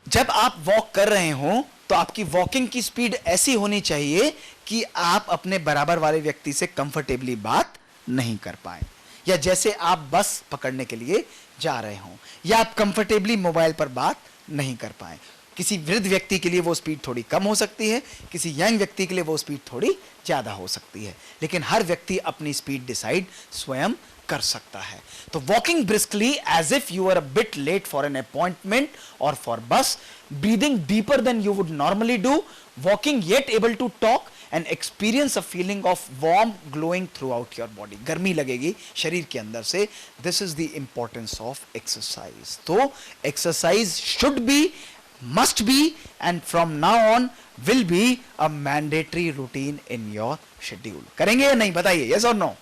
Speaker 1: जब आप वॉक कर रहे हो तो आपकी वॉकिंग की स्पीड ऐसी होनी चाहिए कि आप अपने बराबर वाले व्यक्ति से कंफर्टेबली बात नहीं कर पाए, या जैसे आप बस पकड़ने के लिए जा रहे हो, या आप कंफर्टेबली मोबाइल पर बात नहीं कर पाए। किसी वृद्ध व्यक्ति के लिए वो स्पीड थोड़ी कम हो सकती है, किसी यंग व्यक्ति के लिए वो स्पीड थोड़ी ज्यादा हो सकती है, लेकिन हर व्यक्ति अपनी स्पीड डिसाइड स्वयं कर सकता है। तो walking briskly as if you are a bit late for an appointment और for bus, breathing deeper than you would normally do, walking yet able to talk and experience a feeling of warm glowing throughout your body. गर्मी लगेगी शरीर के अंदर से। This is the importance of exercise. तो exercise should be, must be, and from now on will be a mandatory routine in your schedule। करेंगे या नहीं बताइए, yes or no?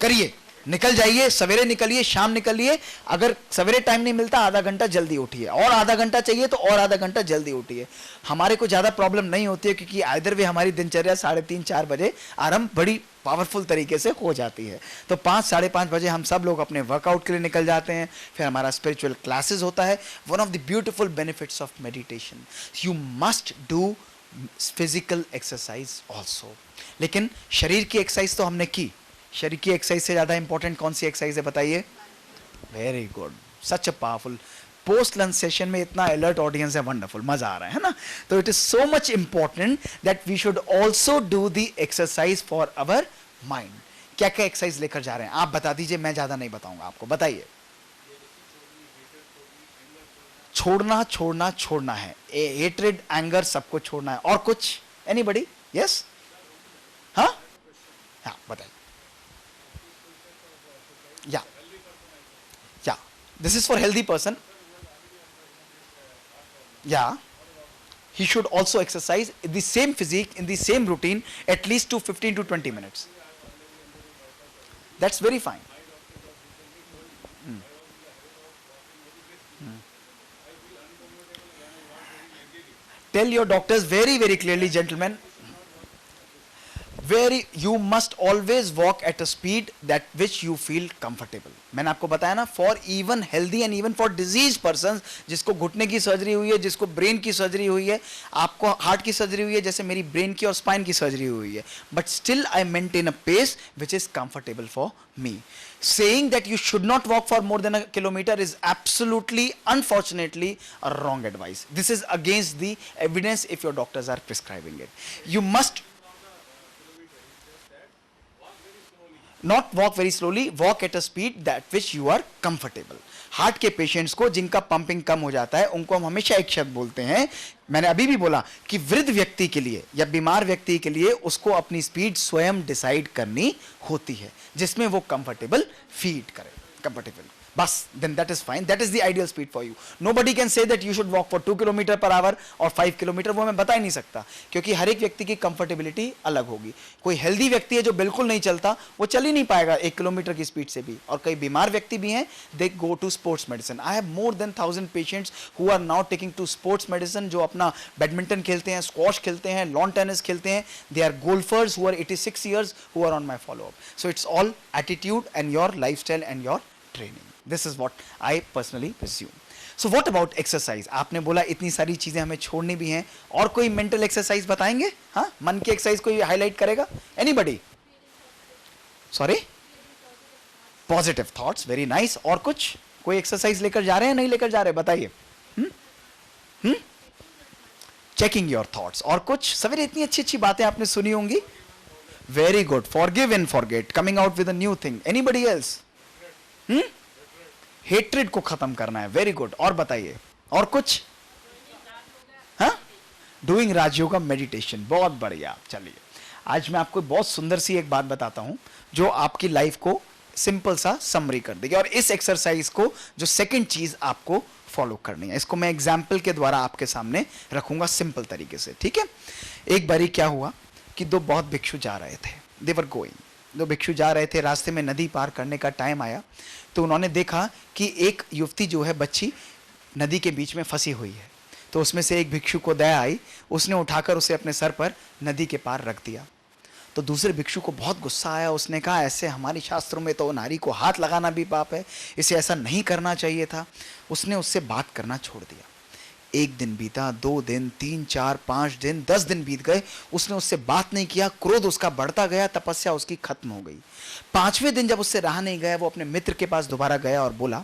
Speaker 1: करिए, निकल जाइए, सवेरे निकलिए, शाम निकलिए। अगर सवेरे टाइम नहीं मिलता, आधा घंटा जल्दी उठिए, और आधा घंटा चाहिए तो और आधा घंटा जल्दी उठिए। हमारे को ज्यादा प्रॉब्लम नहीं होती है, क्योंकि आइदर वे हमारी दिनचर्या 3:30-4 बजे आरंभ बड़ी पावरफुल तरीके से हो जाती है। तो 5-5:30 बजे हम सब लोग अपने वर्कआउट के लिए निकल जाते हैं, फिर हमारा स्पिरिचुअल क्लासेस होता है। One of the beautiful benefits of meditation, you must do physical exercise also. लेकिन शरीर की एक्सरसाइज तो हमने की, शरीर की एक्सरसाइज से ज्यादा इंपॉर्टेंट कौन सी एक्सरसाइज है बताइए? Very good, such a powerful. Post lunch session में इतना अलर्ट ऑडियंस है, वंडरफुल, मजा आ रहा है ना? तो it is so much important that we should also do the exercise for our mind. क्या क्या एक्सरसाइज लेकर जा रहे हैं आप बता दीजिए, मैं ज्यादा नहीं बताऊंगा आपको, बताइए। छोड़ना छोड़ना छोड़ना है, हेट्रेड, एंगर, सबको छोड़ना है। और कुछ? एनीबडी? यस? हाँ हाँ बताइए। Yeah, this is for healthy person. Yeah, he should also exercise in the same physique, in the same routine, at least to 15 to 20 minutes. That's very fine. Tell your doctors very, very clearly, gentlemen, you must always walk at a speed that which you feel comfortable। मैंने आपको बताया ना, for even healthy and even for disease person, जिसको घुटने की सर्जरी हुई है, जिसको ब्रेन की सर्जरी हुई है, आपको हार्ट की सर्जरी हुई है, जैसे मेरी ब्रेन की और स्पाइन की सर्जरी हुई है, but still I maintain a pace which is comfortable for me. Saying that you should not walk for more than a kilometer is absolutely, unfortunately, a wrong advice. This is against the evidence if your doctors are prescribing it. You must not walk very slowly, walk at a speed that which you are comfortable। Heart के पेशेंट्स को जिनका पंपिंग कम हो जाता है, उनको हम हमेशा एक शब्द बोलते हैं, मैंने अभी भी बोला कि वृद्ध व्यक्ति के लिए या बीमार व्यक्ति के लिए उसको अपनी स्पीड स्वयं डिसाइड करनी होती है, जिसमें वो कंफर्टेबल फील करे, कंफर्टेबल, बस, then that is fine, that is the ideal speed for you। Nobody can say that you should walk for 2 kilometre per hour और 5 किलोमीटर, वो मैं बता ही नहीं सकता, क्योंकि हर एक व्यक्ति की कंफर्टेबिलिटी अलग होगी। कोई हेल्दी व्यक्ति है जो बिल्कुल नहीं चलता, वो चल ही नहीं पाएगा 1 किलोमीटर की स्पीड से भी, और कई बीमार व्यक्ति भी हैं, they go to sports medicine. I have more than 1000 patients who are now taking to sports medicine, जो अपना बैडमिंटन खेलते हैं, स्क्वॉश खेलते हैं, लॉन टेनिस खेलते हैं, they are golfers who are 86 years who are on my follow up. So it's all attitude and your lifestyle and your training. This is what I personally presume। So what about exercise? आपने बोला इतनी सारी चीजें हमें छोड़नी भी हैं, और कोई मेंटल एक्सरसाइज बताएंगे? हाँ, मन की एक्सरसाइज कोई हाईलाइट करेगा? Anybody? Sorry? Positive thoughts, very nice. और कुछ कोई एक्सरसाइज लेकर जा रहे हैं, नहीं लेकर जा रहे, बताइए। Checking your thoughts. और कुछ? सवेरे इतनी अच्छी अच्छी बातें आपने सुनी होंगी, very good. Forgive and forget, coming out with a new thing. Anybody else? Hatred को खत्म करना है, वेरी गुड। और बताइए, और कुछ? हाँ, डूइंग राजयोगा मेडिटेशन, बहुत बढ़िया। चलिए, आज मैं आपको बहुत सुंदर सी एक बात बताता हूं जो आपकी लाइफ को सिंपल सा समरी कर देगी। और इस एक्सरसाइज को, जो सेकंड चीज आपको फॉलो करनी है, इसको मैं एग्जाम्पल के द्वारा आपके सामने रखूंगा सिंपल तरीके से, ठीक है? एक बारी क्या हुआ कि दो बहुत भिक्षु जा रहे थे, दे वर गोइंग, दो भिक्षु जा रहे थे, रास्ते में नदी पार करने का टाइम आया, तो उन्होंने देखा कि एक युवती जो है, बच्ची, नदी के बीच में फंसी हुई है। तो उसमें से एक भिक्षु को दया आई, उसने उठाकर उसे अपने सर पर नदी के पार रख दिया। तो दूसरे भिक्षु को बहुत गुस्सा आया, उसने कहा, ऐसे हमारे शास्त्रों में तो नारी को हाथ लगाना भी पाप है, इसे ऐसा नहीं करना चाहिए था। उसने उससे बात करना छोड़ दिया। एक दिन बीता, 2 दिन, 3, 4, 5 दिन, 10 दिन बीत गए, उसने उससे बात नहीं किया, क्रोध उसका बढ़ता गया, तपस्या उसकी खत्म हो गई। 5वें दिन जब उससे रहा नहीं गया, वो अपने मित्र के पास दोबारा गया और बोला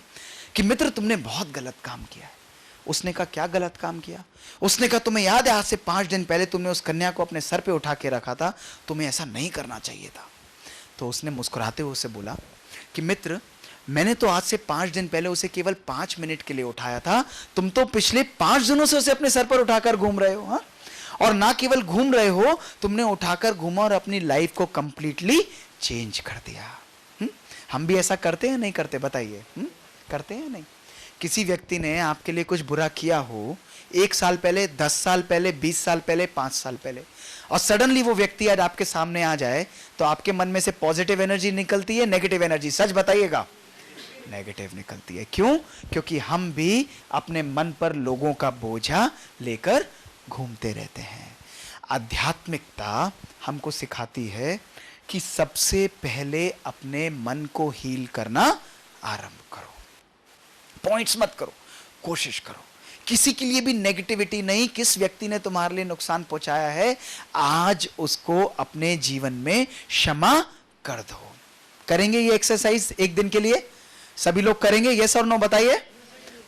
Speaker 1: कि मित्र, तुमने बहुत गलत काम किया है। उसने कहा, क्या गलत काम किया? उसने कहा, तुम्हें याद है आज से 5 दिन पहले तुमने उस कन्या को अपने सर पे उठा के रखा था, तुम्हें ऐसा नहीं करना चाहिए था। तो उसने मुस्कुराते हुए उससे बोला कि मित्र, मैंने तो आज से 5 दिन पहले उसे केवल 5 मिनट के लिए उठाया था, तुम तो पिछले 5 दिनों से उसे अपने सर पर उठाकर घूम रहे हो। हाँ, और ना केवल घूम रहे हो, तुमने उठाकर घूमा और अपनी लाइफ को कंप्लीटली चेंज कर दिया। हम भी ऐसा करते हैं नहीं करते? बताइए, करते हैं नहीं? किसी व्यक्ति ने आपके लिए कुछ बुरा किया हो 1 साल पहले, 10 साल पहले, 20 साल पहले, 5 साल पहले, और सडनली वो व्यक्ति आज आपके सामने आ जाए, तो आपके मन में से पॉजिटिव एनर्जी निकलती है, नेगेटिव एनर्जी? सच बताइएगा। नेगेटिव निकलती है। क्यों? क्योंकि हम भी अपने मन पर लोगों का बोझा लेकर घूमते रहते हैं। आध्यात्मिकता हमको सिखाती है कि सबसे पहले अपने मन को हील करना आरंभ करो। पॉइंट्स मत करो, कोशिश करो। किसी के लिए भी नेगेटिविटी नहीं। किस व्यक्ति ने तुम्हारे लिए नुकसान पहुंचाया है, आज उसको अपने जीवन में क्षमा कर दो। करेंगे ये एक्सरसाइज एक दिन के लिए? सभी लोग करेंगे? यस और नो बताइए।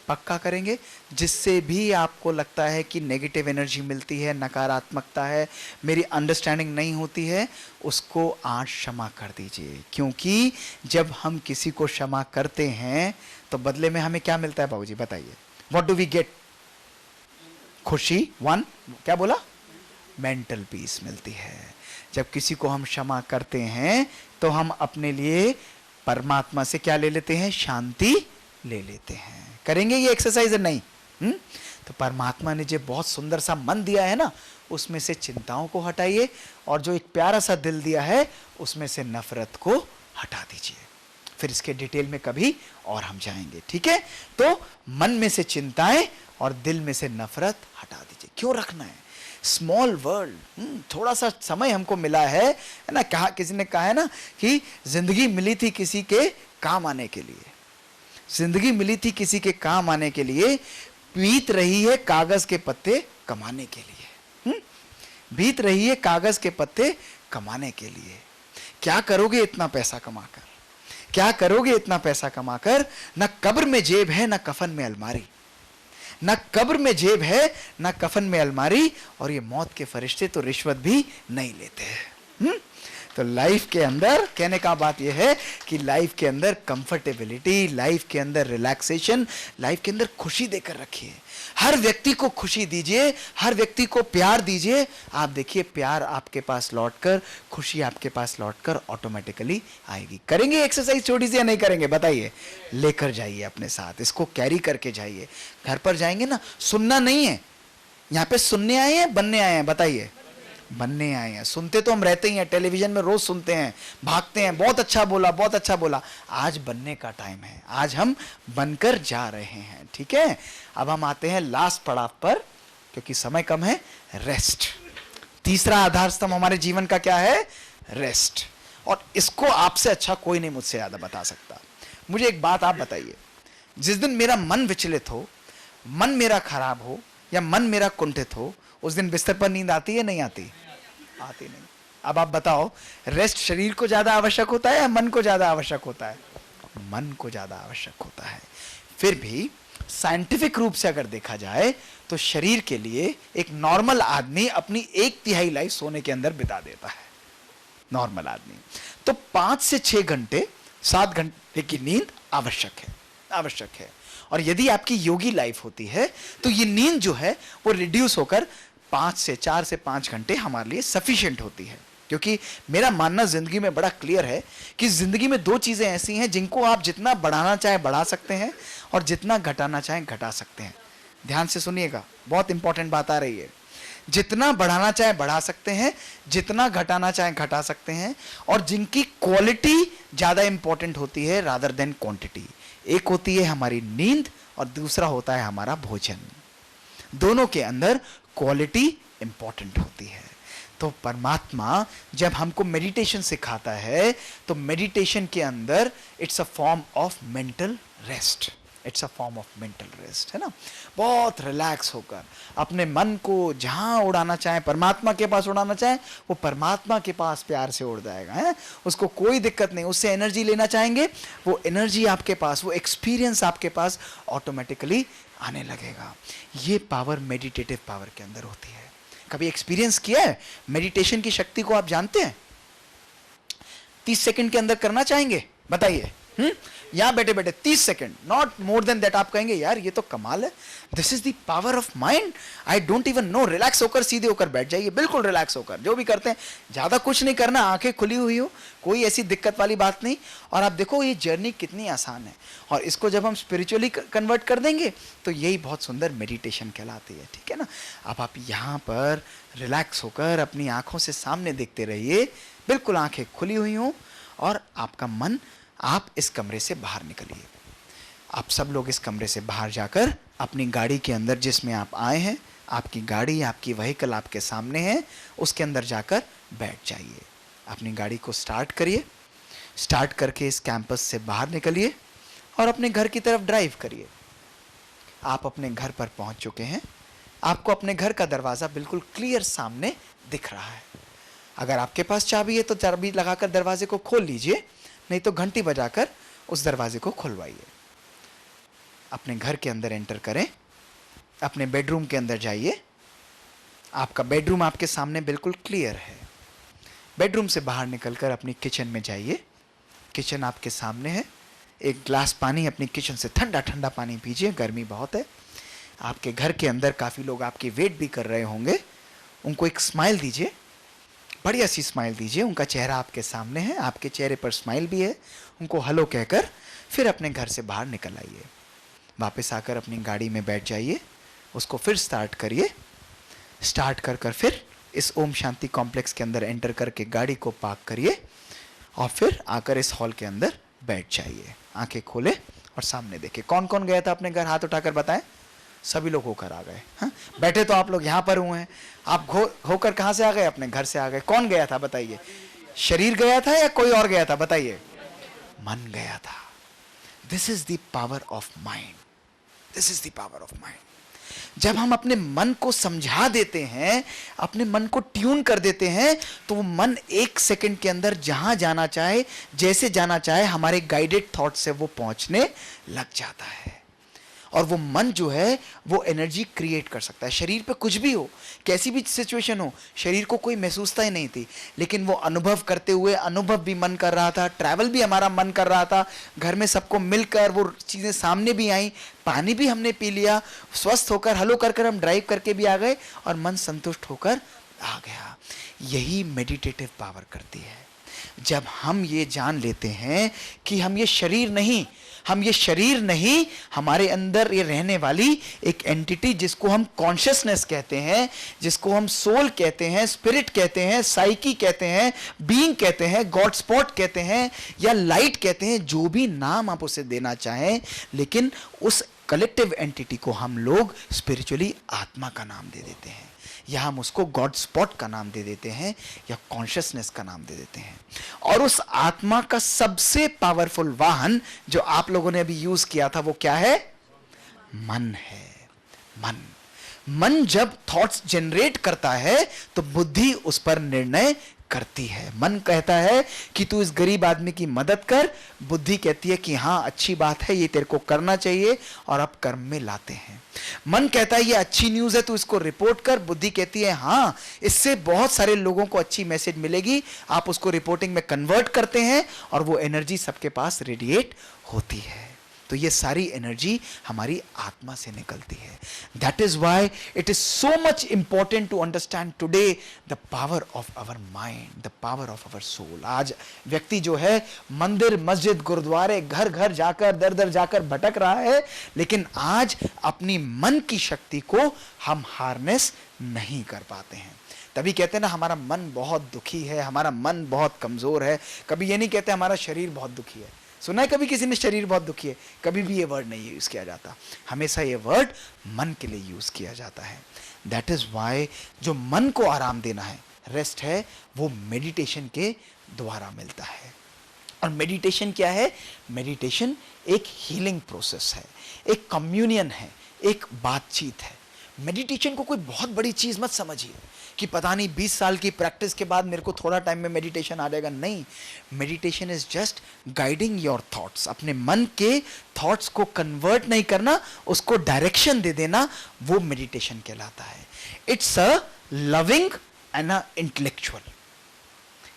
Speaker 1: पक्का करेंगे? जिससे भी आपको लगता है कि नेगेटिव एनर्जी मिलती है, नकारात्मकता है, मेरी अंडरस्टैंडिंग नहीं होती है, उसको आज क्षमा कर दीजिए। क्योंकि जब हम किसी को क्षमा करते हैं तो बदले में हमें क्या मिलता है बाबूजी? बताइए। What do we get? खुशी। 1, क्या बोला? मेंटल पीस मिलती है। जब किसी को हम क्षमा करते हैं तो हम अपने लिए परमात्मा से क्या ले लेते हैं? शांति ले लेते हैं। करेंगे ये एक्सरसाइज? नहीं? तो परमात्मा ने जो बहुत सुंदर सा मन दिया है ना, उसमें से चिंताओं को हटाइए, और जो एक प्यारा सा दिल दिया है उसमें से नफरत को हटा दीजिए। फिर इसके डिटेल में कभी और हम जाएंगे, ठीक है? तो मन में से चिंताएं और दिल में से नफरत हटा दीजिए। क्यों रखना है? स्मॉल वर्ल्ड, थोड़ा सा समय हमको मिला है ना। कहा, किसी ने कहा है ना कि जिंदगी मिली थी किसी के काम आने के लिए। जिंदगी मिली थी किसी के काम आने के लिए, बीत रही है कागज के पत्ते कमाने के लिए। बीत रही है कागज के पत्ते कमाने के लिए। क्या करोगे इतना पैसा कमाकर? क्या करोगे इतना पैसा कमाकर? न कब्र में जेब है, न कफन में अलमारी। न कब्र में जेब है, न कफन में अलमारी, और ये मौत के फरिश्ते तो रिश्वत भी नहीं लेते हैं। तो लाइफ के अंदर कहने का बात यह है कि लाइफ के अंदर कंफर्टेबिलिटी, लाइफ के अंदर रिलैक्सेशन, लाइफ के अंदर खुशी देकर रखिए। हर व्यक्ति को खुशी दीजिए, हर व्यक्ति को प्यार दीजिए। आप देखिए, प्यार आपके पास लौटकर, खुशी आपके पास लौटकर ऑटोमेटिकली आएगी। करेंगे एक्सरसाइज छोटी सी या नहीं करेंगे? बताइए। लेकर जाइए अपने साथ, इसको कैरी करके जाइए। घर पर जाएंगे ना, सुनना नहीं है। यहाँ पे सुनने आए हैं, बनने आए हैं? बताइए। बनने आए हैं। सुनते तो हम रहते ही हैं, टेलीविजन में रोज सुनते हैं, भागते हैं, बहुत अच्छा बोला, बहुत अच्छा बोला। आज बनने का टाइम है, आज हम बनकर जा रहे हैं, ठीक है? अब हम आते हैं लास्ट पड़ाव पर, क्योंकि समय कम है। रेस्ट। तीसरा आधार स्तंभ हमारे जीवन का क्या है? रेस्ट। और इसको आपसे अच्छा कोई नहीं मुझसे ज्यादा बता सकता। मुझे एक बात आप बताइए, जिस दिन मेरा मन विचलित हो, मन मेरा खराब हो, या मन मेरा कुंठित हो, उस दिन बिस्तर पर नींद आती है नहीं आती? आती नहीं। अब आप बताओ, रेस्ट शरीर को ज्यादा आवश्यक होता है या मन को ज्यादा आवश्यक होता है? मन को ज्यादा आवश्यक होता है। फिर भी साइंटिफिक रूप से अगर देखा जाए तो शरीर के लिए एक नॉर्मल आदमी अपनी 1/3 लाइफ सोने के अंदर बिता देता है। नॉर्मल आदमी तो 5 से 6 घंटे, 7 घंटे की नींद आवश्यक है, आवश्यक है। और यदि आपकी योगी लाइफ होती है तो ये नींद जो है वो रिड्यूस होकर 4 से 5 घंटे हमारे लिए सफिशिएंट होती है। क्योंकि मेरा मानना जिंदगी में बड़ा क्लियर है कि जिंदगी में 2 चीजें ऐसी हैं जिनको आप जितना बढ़ाना चाहे बढ़ा सकते हैं और जितना घटाना चाहे घटा सकते हैं। ध्यान से सुनिएगा, बहुत इंपॉर्टेंट बात आ रही है। जितना बढ़ाना चाहे बढ़ा सकते हैं, जितना घटाना चाहे घटा सकते हैं, और जिनकी क्वालिटी ज्यादा इंपॉर्टेंट होती है रादर देन क्वांटिटी। एक होती है हमारी नींद और दूसरा होता है हमारा भोजन। दोनों के अंदर क्वालिटी इंपॉर्टेंट होती है। तो परमात्मा जब हमको मेडिटेशन सिखाता है तो मेडिटेशन के अंदर it's a form of mental rest. It's a form of mental rest, है ना। बहुत रिलैक्स होकर अपने मन को जहाँ उड़ाना चाहे, परमात्मा के पास उड़ाना चाहे, वो परमात्मा के पास प्यार से उड़ जाएगा, है। उसको कोई दिक्कत नहीं, उससे एनर्जी लेना चाहेंगे, वो एनर्जी आपके पास, वो एक्सपीरियंस आपके पास ऑटोमेटिकली आने लगेगा। ये पावर मेडिटेटिव पावर के अंदर होती है। कभी एक्सपीरियंस किया है मेडिटेशन की शक्ति को? आप जानते हैं 30 सेकंड के अंदर करना चाहेंगे? बताइए। यहां बैठे बैठे 30 second, not more than that. आप कहेंगे यार ये तो कमाल है, this is the power of mind, I don't even know. Relax होकर सीधे होकर बैठ जाइए, बिल्कुल रिलैक्स होकर, जो भी करते हैं ज्यादा कुछ नहीं करना, आंखें खुली हुई हो, कोई ऐसी दिक्कत वाली बात नहीं। और आप देखो ये जर्नी कितनी आसान है, और इसको जब हम स्पिरिचुअली कन्वर्ट कर देंगे तो यही बहुत सुंदर मेडिटेशन कहलाती है, ठीक है ना। अब आप यहाँ पर रिलैक्स होकर अपनी आंखों से सामने देखते रहिए, बिल्कुल आंखें खुली हुई हों, और आपका मन, आप इस कमरे से बाहर निकलिए। आप सब लोग इस कमरे से बाहर जाकर अपनी गाड़ी के अंदर, जिसमें आप आए हैं, आपकी गाड़ी, आपकी व्हीकल आपके सामने है, उसके अंदर जाकर बैठ जाइए। अपनी गाड़ी को स्टार्ट करिए, स्टार्ट करके इस कैंपस से बाहर निकलिए और अपने घर की तरफ ड्राइव करिए। आप अपने घर पर पहुंच चुके हैं, आपको अपने घर का दरवाज़ा बिल्कुल क्लियर सामने दिख रहा है। अगर आपके पास चाबी है तो चाबी लगाकर दरवाजे को खोल लीजिए, नहीं तो घंटी बजाकर उस दरवाजे को खुलवाइए। अपने घर के अंदर एंटर करें, अपने बेडरूम के अंदर जाइए। आपका बेडरूम आपके सामने बिल्कुल क्लियर है। बेडरूम से बाहर निकलकर अपनी किचन में जाइए, किचन आपके सामने है। एक ग्लास पानी अपनी किचन से ठंडा ठंडा पानी पीजिए, गर्मी बहुत है। आपके घर के अंदर काफ़ी लोग आपकी वेट भी कर रहे होंगे, उनको एक स्माइल दीजिए, बढ़िया सी स्माइल दीजिए। उनका चेहरा आपके सामने है, आपके चेहरे पर स्माइल भी है, उनको हेलो कहकर फिर अपने घर से बाहर निकल आइए। वापस आकर अपनी गाड़ी में बैठ जाइए, उसको फिर स्टार्ट करिए। स्टार्ट कर कर फिर इस ओम शांति कॉम्प्लेक्स के अंदर एंटर करके गाड़ी को पार्क करिए, और फिर आकर इस हॉल के अंदर बैठ जाइए। आंखें खोले और सामने देखें। कौन कौन गया था अपने घर? हाथ उठाकर बताएं। सभी लोग होकर आ गए। हाँ, बैठे तो आप लोग यहाँ पर हुए हैं, आप होकर कहाँ से आ गए? अपने घर से आ गए। कौन गया था बताइए? शरीर गया था या कोई और गया था? बताइए। मन गया था। This is the power of mind, this is the power of mind. जब हम अपने मन को समझा देते हैं, अपने मन को ट्यून कर देते हैं, तो वो मन 1 सेकंड के अंदर जहां जाना चाहे, जैसे जाना चाहे, हमारे गाइडेड थॉट से वो पहुंचने लग जाता है। और वो मन जो है वो एनर्जी क्रिएट कर सकता है। शरीर पे कुछ भी हो, कैसी भी सिचुएशन हो, शरीर को कोई महसूसता ही नहीं थी, लेकिन वो अनुभव करते हुए, अनुभव भी मन कर रहा था, ट्रैवल भी हमारा मन कर रहा था, घर में सबको मिलकर वो चीज़ें सामने भी आई, पानी भी हमने पी लिया, स्वस्थ होकर हलो कर कर हम ड्राइव करके भी आ गए, और मन संतुष्ट होकर आ गया। यही मेडिटेटिव पावर करती है। जब हम ये जान लेते हैं कि हम ये शरीर नहीं, हमारे अंदर ये रहने वाली एक एंटिटी, जिसको हम कॉन्शियसनेस कहते हैं, जिसको हम सोल कहते हैं, स्पिरिट कहते हैं, साइकी कहते हैं, बीइंग कहते हैं, गॉड स्पॉट कहते हैं, या लाइट कहते हैं, जो भी नाम आप उसे देना चाहें, लेकिन उस कलेक्टिव एंटिटी को हम लोग स्पिरिचुअली आत्मा का नाम दे देते हैं, या हम उसको गॉड स्पॉट का नाम दे देते हैं, या कॉन्शियसनेस का नाम दे देते हैं। और उस आत्मा का सबसे पावरफुल वाहन जो आप लोगों ने अभी यूज किया था, वो क्या है? मन है। मन जब थॉट्स जनरेट करता है तो बुद्धि उस पर निर्णय करती है। मन कहता है कि तू इस गरीब आदमी की मदद कर, बुद्धि कहती है कि हाँ अच्छी बात है, ये तेरे को करना चाहिए, और अब कर्म में लाते हैं। मन कहता है ये अच्छी न्यूज़ है, तू इसको रिपोर्ट कर, बुद्धि कहती है हाँ इससे बहुत सारे लोगों को अच्छी मैसेज मिलेगी, आप उसको रिपोर्टिंग में कन्वर्ट करते हैं, और वो एनर्जी सबके पास रेडिएट होती है। तो ये सारी एनर्जी हमारी आत्मा से निकलती है। That is why it is so much important to understand today the power of our mind, the power of our soul. आज व्यक्ति जो है मंदिर, मस्जिद, गुरुद्वारे, घर घर जाकर, दर दर जाकर भटक रहा है, लेकिन आज अपनी मन की शक्ति को हम हार्नेस नहीं कर पाते हैं। तभी कहते हैं ना हमारा मन बहुत दुखी है, हमारा मन बहुत कमजोर है। कभी ये नहीं कहते हमारा शरीर बहुत दुखी है। सुना है कभी किसी ने शरीर बहुत दुखी है? कभी भी ये वर्ड नहीं यूज किया जाता, हमेशा ये वर्ड मन के लिए यूज किया जाता है। दैट इज वाई जो मन को आराम देना है, रेस्ट है, वो मेडिटेशन के द्वारा मिलता है। और मेडिटेशन क्या है? मेडिटेशन एक हीलिंग प्रोसेस है, एक कम्युनियन है, एक बातचीत है। मेडिटेशन को कोई बहुत बड़ी चीज मत समझिए कि पता नहीं 20 साल की प्रैक्टिस के बाद मेरे को थोड़ा टाइम में मेडिटेशन आ जाएगा। नहीं, meditation is just guiding your thoughts. अपने मन के थॉट्स को कन्वर्ट नहीं करना, उसको डायरेक्शन दे देना, वो मेडिटेशन कहलाता है। It's a loving and a intellectual.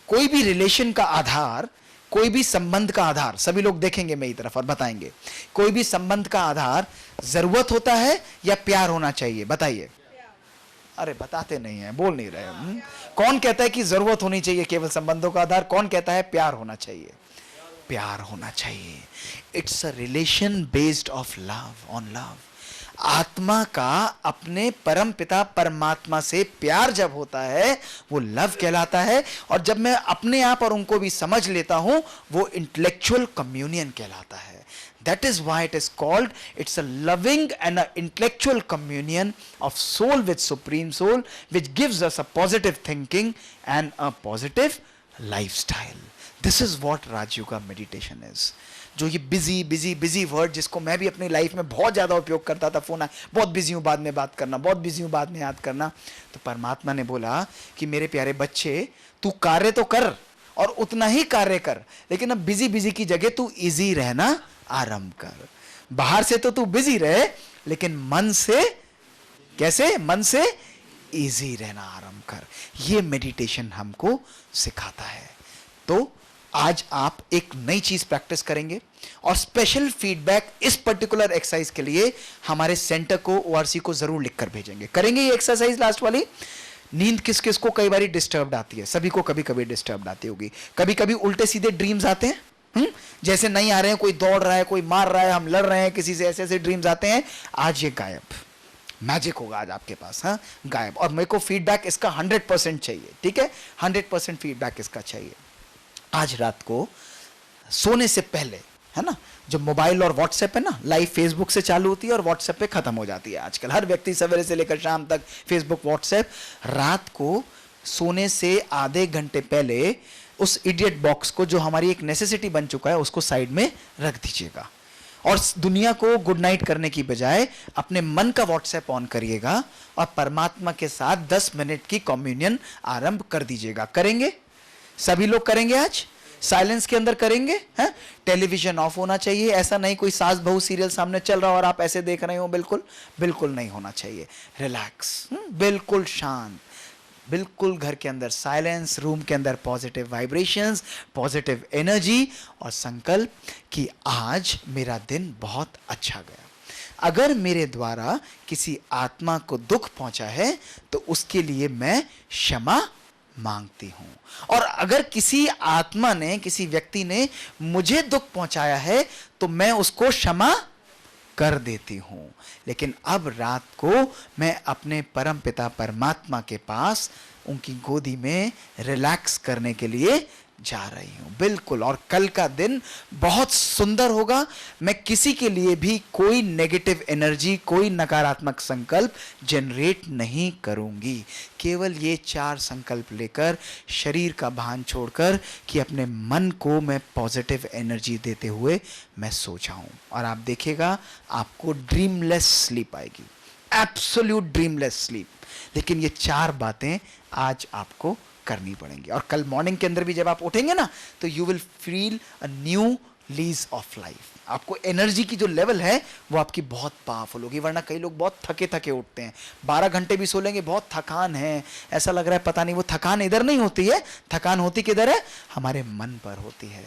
Speaker 1: कोई भी रिलेशन का आधार, कोई भी संबंध का आधार, सभी लोग देखेंगे मेरी तरफ और बताएंगे, कोई भी संबंध का आधार जरूरत होता है या प्यार होना चाहिए? बताइए। अरे बताते नहीं है, बोल नहीं रहे। कौन कहता है कि जरूरत होनी चाहिए केवल संबंधों का आधार? कौन कहता है प्यार होना चाहिए? प्यार होना चाहिए। It's a relation based of love, on love. आत्मा का अपने परम पिता परमात्मा से प्यार जब होता है वो लव कहलाता है, और जब मैं अपने आप और उनको भी समझ लेता हूं वो इंटेलेक्चुअल कम्युनियन कहलाता है। That is why it is called, it's a loving and an intellectual communion of soul with supreme soul, which gives us a positive thinking and a positive lifestyle. This is what Raj Yoga meditation is. जो ये बिजी वर्ड, जिसको मैं भी अपनी लाइफ में बहुत ज़्यादा उपयोग करता था, फोन बहुत बिजी हूँ, बाद में बात करना, बहुत बिजी हूँ, बाद में याद करना। तो परमात्मा ने बोला कि मेरे प्यारे बच्चे, तू कार्य तो कर और उतना ही कार्य कर, लेकिन अब बिजी की जगह तू इजी रहना आरंभ कर। बाहर से तो तू बिजी रहे, लेकिन मन से कैसे? मन से इजी रहना आरंभ कर। ये मेडिटेशन हमको सिखाता है। तो आज आप एक नई चीज प्रैक्टिस करेंगे, और स्पेशल फीडबैक इस पर्टिकुलर एक्सरसाइज के लिए हमारे सेंटर को, ओआरसी को जरूर लिखकर भेजेंगे। करेंगे ये एक्सरसाइज लास्ट वाली। नींद किस किस को कई बार डिस्टर्ब आती है? सभी को कभी कभी डिस्टर्ब आती होगी। कभी कभी उल्टे सीधे ड्रीम्स आते हैं, जैसे नहीं आ रहे हैं, कोई दौड़ रहा है, कोई मार रहा है, हम लड़ रहे हैं किसी से, ऐसे ऐसे ड्रीम्स आते हैं। आज ये गायब, मैजिक होगा आज आपके पास, हाँ, गायब। और मेरे को फीडबैक इसका 100% चाहिए, ठीक है? 100% फीडबैक इसका चाहिए। आज रात को सोने से पहले, है ना, जो मोबाइल और व्हाट्सएप है ना, लाइव फेसबुक से चालू होती है और व्हाट्सएप पे खत्म हो जाती है। आजकल हर व्यक्ति सवेरे से लेकर शाम तक फेसबुक, व्हाट्सएप। रात को सोने से आधे घंटे पहले उस इडियट बॉक्स को, जो हमारी एक नेसेसिटी बन चुका है, उसको साइड में रख दीजिएगा, और दुनिया को गुड नाइट करने की बजाय अपने मन का व्हाट्सएप ऑन करिएगा और परमात्मा के साथ 10 मिनट की कम्युनियन आरंभ कर दीजिएगा। करेंगे? सभी लोग करेंगे आज? साइलेंस के अंदर करेंगे, हैं? टेलीविजन ऑफ होना चाहिए। ऐसा नहीं कोई सास बहू सीरियल सामने चल रहा हो और आप ऐसे देख रहे हो, बिल्कुल बिल्कुल नहीं होना चाहिए। रिलैक्स, बिल्कुल शांत, बिल्कुल घर के अंदर साइलेंस, रूम के अंदर पॉजिटिव वाइब्रेशंस, पॉजिटिव एनर्जी, और संकल्प कि आज मेरा दिन बहुत अच्छा गया। अगर मेरे द्वारा किसी आत्मा को दुख पहुंचा है तो उसके लिए मैं क्षमा मांगती हूं, और अगर किसी आत्मा ने, किसी व्यक्ति ने मुझे दुख पहुंचाया है तो मैं उसको क्षमा कर देती हूं। लेकिन अब रात को मैं अपने परम पिता परमात्मा के पास, उनकी गोदी में रिलैक्स करने के लिए जा रही हूं, बिल्कुल। और कल का दिन बहुत सुंदर होगा। मैं किसी के लिए भी कोई नेगेटिव एनर्जी, कोई नकारात्मक संकल्प जनरेट नहीं करूंगी। केवल ये 4 संकल्प लेकर, शरीर का भान छोड़कर, कि अपने मन को मैं पॉजिटिव एनर्जी देते हुए मैं सो जाऊं। और आप देखिएगा आपको ड्रीमलेस स्लीप आएगी, एब्सोल्यूट ड्रीमलेस स्लीप। लेकिन ये 4 बातें आज आपको करनी पड़ेंगी, और कल मॉर्निंग के अंदर भी जब आप उठेंगे ना, तो you will feel a new lease of life. आपको एनर्जी की जो लेवल है वो आपकी बहुत पावरफुल होगी। वरना कई लोग बहुत थके थके उठते हैं, 12 घंटे भी सो लेंगे, बहुत थकान है, ऐसा लग रहा है पता नहीं। वो थकान इधर नहीं होती है, थकान होती किधर है? हमारे मन पर होती है।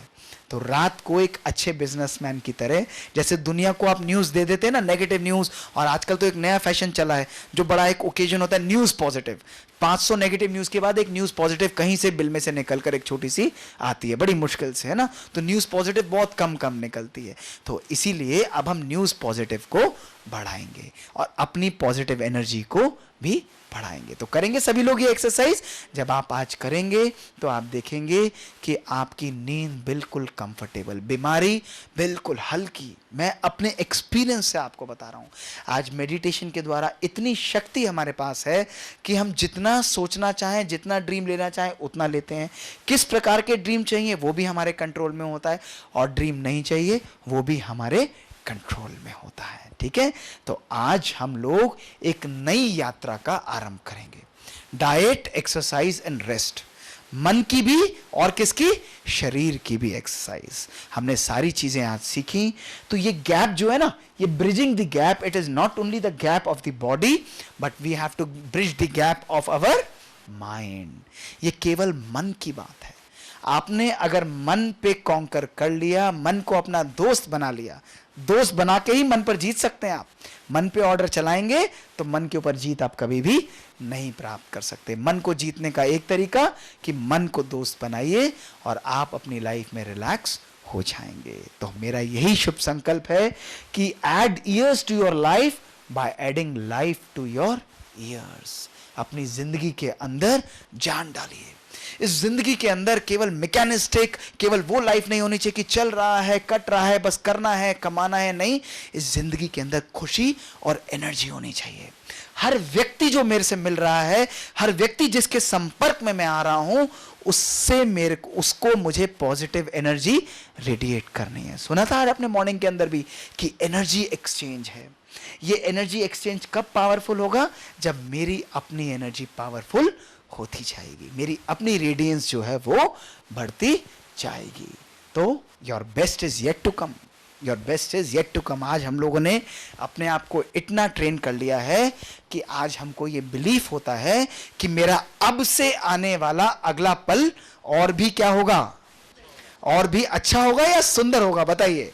Speaker 1: तो रात को एक अच्छे बिजनेसमैन की तरह, जैसे दुनिया को आप न्यूज़ दे देते हैं ना, नेगेटिव न्यूज़, और आजकल तो एक नया फैशन चला है जो बड़ा एक ओकेजन होता है, न्यूज़ पॉजिटिव। 500 नेगेटिव न्यूज़ के बाद एक न्यूज़ पॉजिटिव कहीं से बिल में से निकल कर एक छोटी सी आती है, बड़ी मुश्किल से, है ना। तो न्यूज़ पॉजिटिव बहुत कम निकलती है। तो इसीलिए अब हम न्यूज़ पॉजिटिव को बढ़ाएंगे और अपनी पॉजिटिव एनर्जी को भी बढ़ाएंगे। तो करेंगे सभी लोग ये एक्सरसाइज। जब आप आज करेंगे तो आप देखेंगे कि आपकी नींद बिल्कुल कंफर्टेबल, बीमारी बिल्कुल हल्की। मैं अपने एक्सपीरियंस से आपको बता रहा हूँ। आज मेडिटेशन के द्वारा इतनी शक्ति हमारे पास है कि हम जितना सोचना चाहें, जितना ड्रीम लेना चाहें उतना लेते हैं। किस प्रकार के ड्रीम चाहिए वो भी हमारे कंट्रोल में होता है, और ड्रीम नहीं चाहिए वो भी हमारे कंट्रोल में होता है। ठीक है, तो आज हम लोग एक नई यात्रा का आरंभ करेंगे। डाइट, एक्सरसाइज एंड रेस्ट, मन की भी और किसकी, शरीर की भी एक्सरसाइज। हमने सारी चीजें आज सीखी। तो ये गैप जो है ना, ये bridging the gap, it is not only the gap of the body but we have to bridge the gap of our mind. ये केवल मन की बात है। आपने अगर मन पे कॉन्कर कर लिया, मन को अपना दोस्त बना लिया, दोस्त बना के ही मन पर जीत सकते हैं आप। मन पे ऑर्डर चलाएंगे तो मन के ऊपर जीत आप कभी भी नहीं प्राप्त कर सकते। मन को जीतने का एक तरीका कि मन को दोस्त बनाइए और आप अपनी लाइफ में रिलैक्स हो जाएंगे। तो मेरा यही शुभ संकल्प है कि add years to your life by adding life to your years. अपनी जिंदगी के अंदर जान डालिए। इस जिंदगी के अंदर केवल मैकेनिस्टिक, केवल वो लाइफ नहीं होनी चाहिए कि चल रहा है, कट रहा है, बस करना है, कमाना है। नहीं, इस जिंदगी के अंदर खुशी और एनर्जी होनी चाहिए। हर व्यक्ति जो मेरे से मिल रहा है, हर व्यक्ति जिसके संपर्क में मैं आ रहा हूं, उससे उसको मुझे पॉजिटिव एनर्जी रेडिएट करनी है। सुना था आज अपने मॉर्निंग के अंदर भी कि एनर्जी एक्सचेंज है। ये एनर्जी एक्सचेंज कब पावरफुल होगा? जब मेरी अपनी एनर्जी पावरफुल होती जाएगी, मेरी अपनी रेडियंस जो है वो बढ़ती जाएगी। तो your best is yet to come, your best is yet to come. आज हम लोगों ने अपने आप को इतना ट्रेन कर लिया है कि आज हमको ये बिलीफ होता है कि मेरा अब से आने वाला अगला पल और भी क्या होगा, और भी अच्छा होगा या सुंदर होगा? बताइए,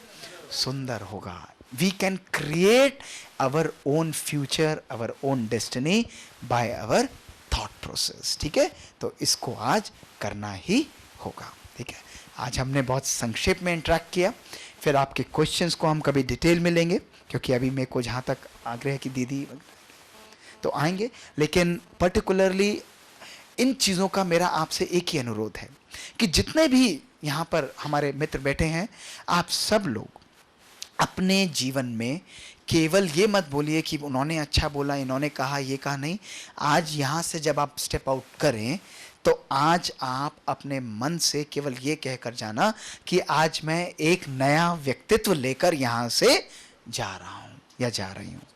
Speaker 1: सुंदर होगा। We can create our own future, our own destiny by our thought process. ठीक है, तो इसको आज करना ही होगा। ठीक है, आज हमने बहुत संक्षेप में इंटरेक्ट किया। फिर आपके क्वेश्चंस को हम कभी डिटेल में लेंगे, क्योंकि अभी मेरे को जहाँ तक आग्रह की दीदी तो आएंगे, लेकिन पर्टिकुलरली इन चीज़ों का मेरा आपसे एक ही अनुरोध है कि जितने भी यहाँ पर हमारे मित्र बैठे हैं, आप सब लोग अपने जीवन में केवल ये मत बोलिए कि उन्होंने अच्छा बोला, इन्होंने कहा, ये कहा। नहीं, आज यहाँ से जब आप स्टेप आउट करें तो आज आप अपने मन से केवल ये कहकर जाना कि आज मैं एक नया व्यक्तित्व लेकर यहाँ से जा रहा हूँ या जा रही हूँ।